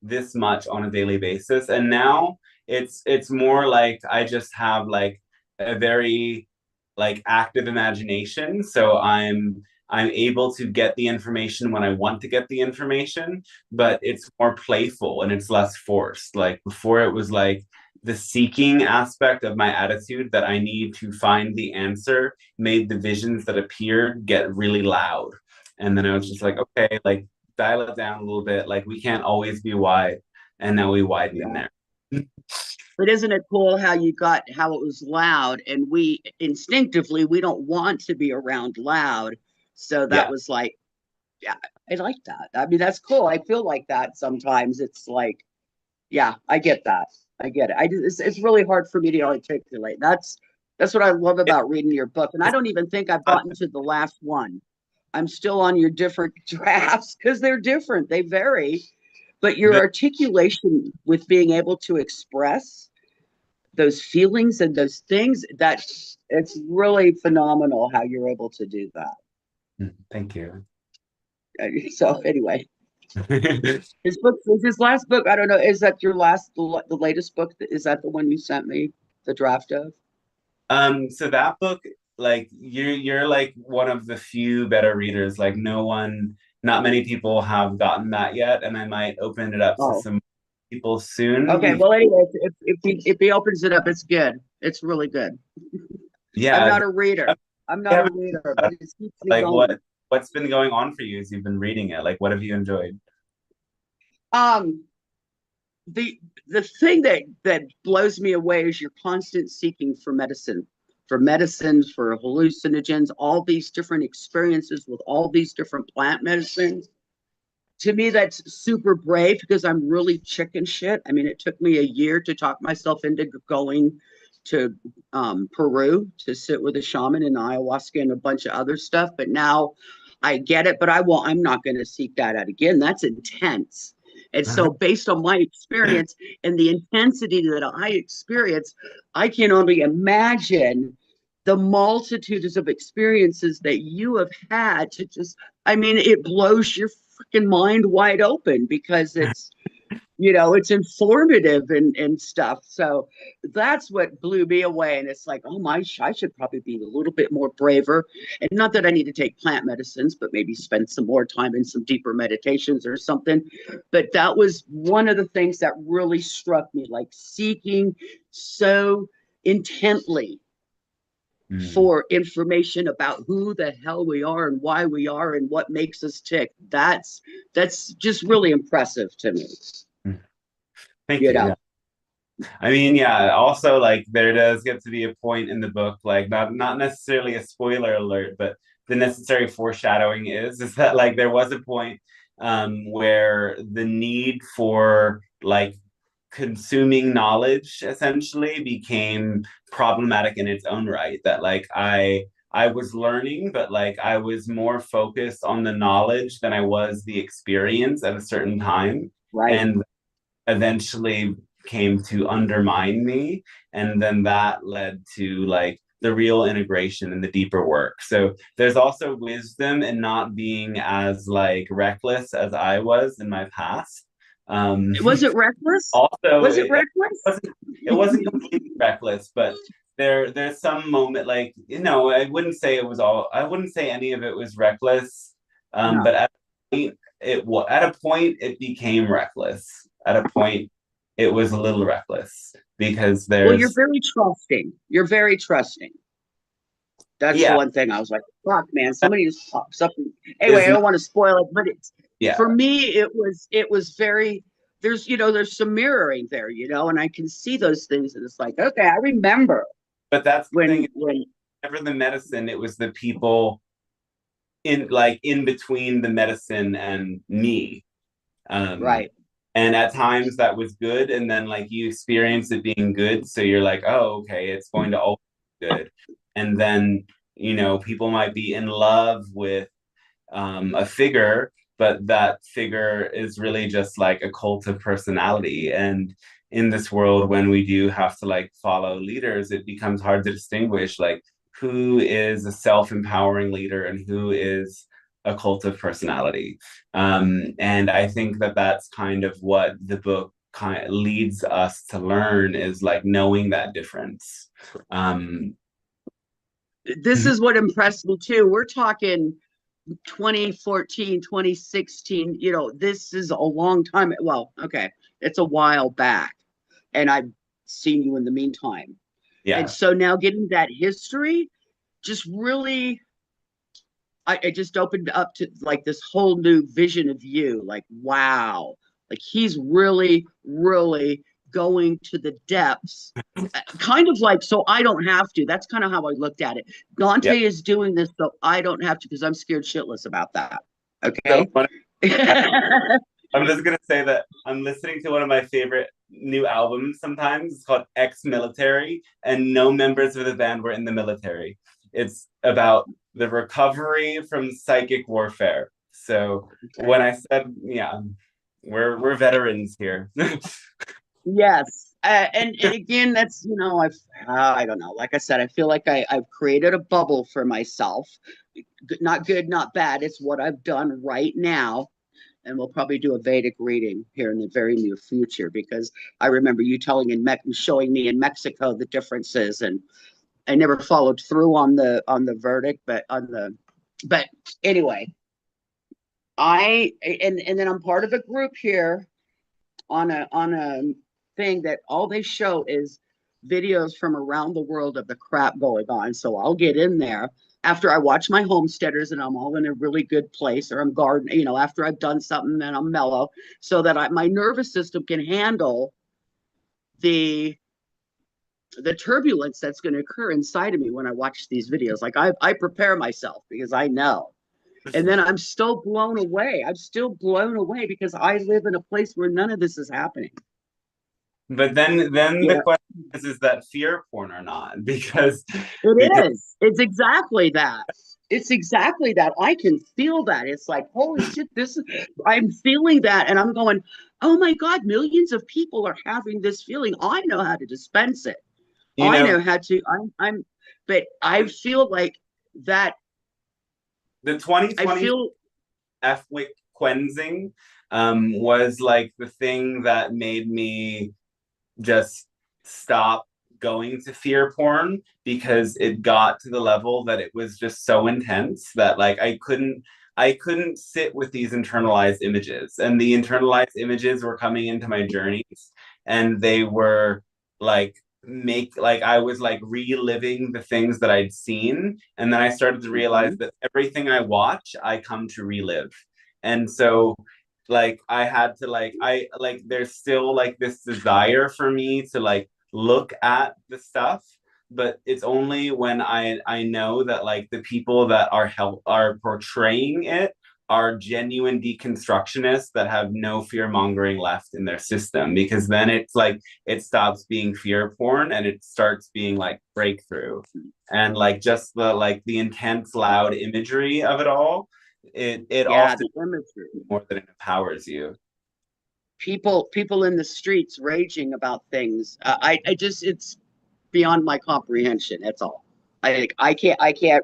this much on a daily basis. And now it's more like I just have like a very like active imagination, so I'm able to get the information when I want to get the information, but it's more playful and it's less forced. Like before, it was like the seeking aspect of my attitude that I need to find the answer made the visions that appeared get really loud. And then I was just like, okay, like dial it down a little bit. Like we can't always be wide. And now we widen in there. But isn't it cool how it was loud, and we instinctively, we don't want to be around loud, So that was like, yeah, I like that. I mean, that's cool. I feel like that sometimes. It's like, yeah, I get that. I get it. It's really hard for me to articulate. That's what I love about reading your book. And I don't even think I've gotten to the last one. I'm still on your different drafts because they're different. They vary. But your articulation with being able to express those feelings and those things, it's really phenomenal how you're able to do that. Thank you. So anyway, his last book, I don't know, is that the latest book? Is that the one you sent me the draft of? So that book, like you're like one of the few better readers. Like not many people have gotten that yet, and I might open it up to some people soon. Okay, well anyway, if he opens it up, it's good. It's really good. Yeah. I'm not a reader. But it keeps me like going. What's been going on for you as you've been reading it? Like what have you enjoyed? The thing that blows me away is your constant seeking for medicines, for hallucinogens, all these different experiences with all these different plant medicines. To me, that's super brave because I'm really chicken shit. I mean, it took me a year to talk myself into going to Peru to sit with a shaman in ayahuasca and a bunch of other stuff. But now I get it, but I'm not going to seek that out again. That's intense. And so based on my experience and the intensity that I experience, I can only imagine the multitudes of experiences that you have had to just, I mean, it blows your freaking mind wide open because it's, it's informative and stuff. So that's what blew me away. And it's like, oh my, I should probably be a little bit more braver. And not that I need to take plant medicines, but maybe spend some more time in some deeper meditations or something. But that was one of the things that really struck me, like seeking so intently for information about who the hell we are and why we are and what makes us tick. That's just really impressive to me. Thank you. Yeah. I mean, yeah, also like there does get to be a point in the book, like not necessarily a spoiler alert, but the necessary foreshadowing is that like there was a point where the need for like consuming knowledge essentially became problematic in its own right. That like I was learning, but like I was more focused on the knowledge than I was the experience at a certain time. Right. And eventually came to undermine me. And then that led to like the real integration and the deeper work. So there's also wisdom in not being as like reckless as I was in my past. Was it reckless? Also, was it reckless? It wasn't completely reckless, but there's some moment like, I wouldn't say any of it was reckless. No. But at a point it became reckless. At a point it was a little reckless because you're very trusting. That's the one thing I was like, fuck, man, somebody just pops up. Anyway, I don't want to spoil it, but for me, it was very, there's some mirroring there, and I can see those things, and it's like, okay, I remember. But that's the thing. Whenever the medicine, it was the people in between the medicine and me. Right. And at times that was good. And then like you experience it being good. So you're like, oh, okay, it's going to always be good. And then, people might be in love with a figure, but that figure is really just like a cult of personality. And in this world, when we do have to like follow leaders, it becomes hard to distinguish like who is a self-empowering leader and who is a cult of personality. And I think that that's kind of what the book kind of leads us to learn, is like knowing that difference. This is what impressed me too. We're talking 2014, 2016, this is a long time. Well, okay, it's a while back, and I've seen you in the meantime. Yeah. And so now getting that history just really, I just opened up to like this whole new vision of you. Like, wow, like he's really, really going to the depths, kind of like, so I don't have to. That's kind of how I looked at it. Dante is doing this so I don't have to, because I'm scared shitless about that. Okay. So I'm just gonna say that I'm listening to one of my favorite new albums sometimes. It's called Ex-Military, and no members of the band were in the military. It's about the recovery from psychic warfare. So when I said, yeah, we're veterans here. Yes. And again, that's, you know, I don't know. Like I said, I feel like I've created a bubble for myself. Not good, not bad. It's what I've done right now. And we'll probably do a Vedic reading here in the very near future, because I remember you showing me in Mexico the differences, and I never followed through on the verdict, but anyway, and then I'm part of a group here on a thing that all they show is videos from around the world of the crap going on. So I'll get in there after I watch my homesteaders and I'm all in a really good place, or I'm gardening, you know, after I've done something and I'm mellow, so that my nervous system can handle the turbulence that's going to occur inside of me when I watch these videos. Like I prepare myself because I know. And then I'm still blown away. I'm still blown away because I live in a place where none of this is happening. But then the question is that fear porn or not? Because it's exactly that. It's exactly that. I can feel that. It's like, holy shit, I'm feeling that, and I'm going, oh my God, millions of people are having this feeling. I know how to dispense it. I know how to. But I feel like that. The 2020 F-Wick cleansing was like the thing that made me just stop going to fear porn, because it got to the level that it was just so intense that like I couldn't sit with these internalized images, and the internalized images were coming into my journeys, and they were like I was like reliving the things that I'd seen, and then I started to realize that everything I watch I come to relive. And so like I had to there's still like this desire for me to like look at the stuff, but it's only when I know that like the people that are portraying it are genuine deconstructionists that have no fear mongering left in their system, because then it's like it stops being fear porn and it starts being like breakthrough, and like just the intense loud imagery of it all, it often more than it empowers you. People in the streets raging about things. I just, it's beyond my comprehension. That's all. I can't.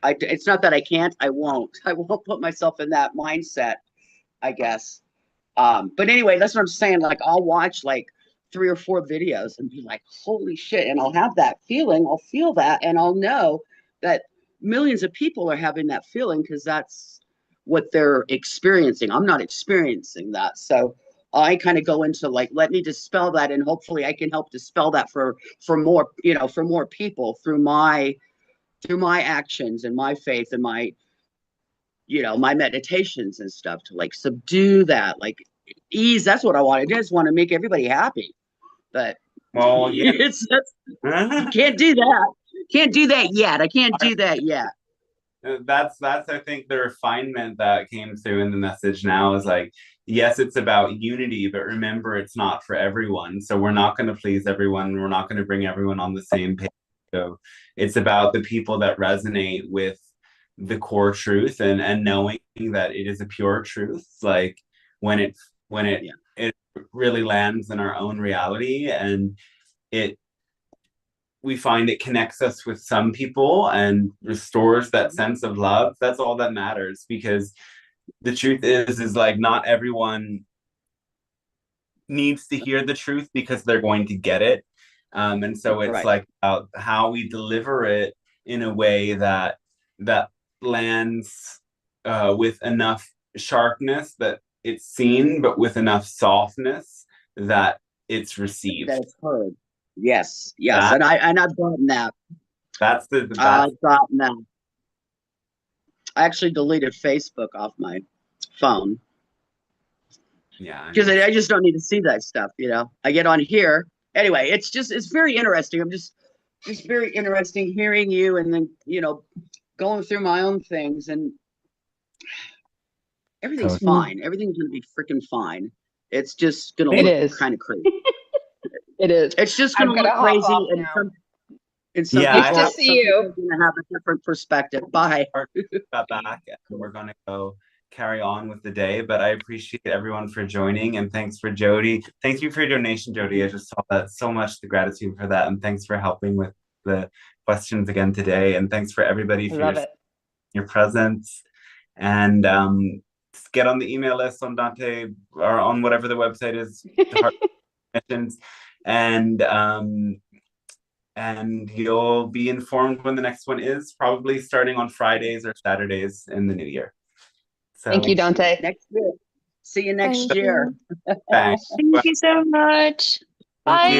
It's not that I can't. I won't put myself in that mindset, I guess. But anyway, that's what I'm saying. Like I'll watch like 3 or 4 videos and be like, holy shit. And I'll have that feeling. I'll feel that. And I'll know that millions of people are having that feeling, because that's what they're experiencing. I'm not experiencing that. So I kind of go into like, let me dispel that. And hopefully I can help dispel that for more, you know, for more people through my actions and my faith and my, you know, my meditations and stuff, to like subdue that, like ease. That's what I want to do. I just want to make everybody happy. But well, yeah. You can't do that. Can't do that yet. I can't do that yet. That's I think the refinement that came through in the message now is like, yes, it's about unity, but remember, it's not for everyone. So we're not going to please everyone. We're not going to bring everyone on the same page. So it's about the people that resonate with the core truth, and knowing that it is a pure truth. Like when it really lands in our own reality, and we find it connects us with some people and restores that sense of love. That's all that matters, because the truth is like not everyone needs to hear the truth because they're going to get it. And so it's like about how we deliver it in a way that lands with enough sharpness that it's seen, but with enough softness that it's received. That it's heard. Yes. And I've gotten that. I've gotten that. I actually deleted Facebook off my phone. Yeah. Because I just don't need to see that stuff, you know. I get on here. Anyway, it's very interesting. I'm just very interesting hearing you and then, you know, going through my own things, and everything's fine. Everything's gonna be freaking fine. It's just gonna It look is. kind of crazy. It is. It's just I'm gonna gonna look hop crazy, off and now. some Yeah, people, Nice to see you. are gonna have a different perspective. Bye. got back, and we're going to go carry on with the day, but I appreciate everyone for joining, and thanks for Jody. Thank you for your donation, Jody. I just saw that so much, the gratitude for that, and thanks for helping with the questions again today, and thanks for everybody I for love it. your presence. And get on the email list on Dante or on whatever the website is, the Heart Missions, and you'll be informed when the next one is, probably starting on Fridays or Saturdays in the new year. So Thank you, Dante. Next year. See you next Thank year. you. thanks. Thank you so much. Thank Bye. you.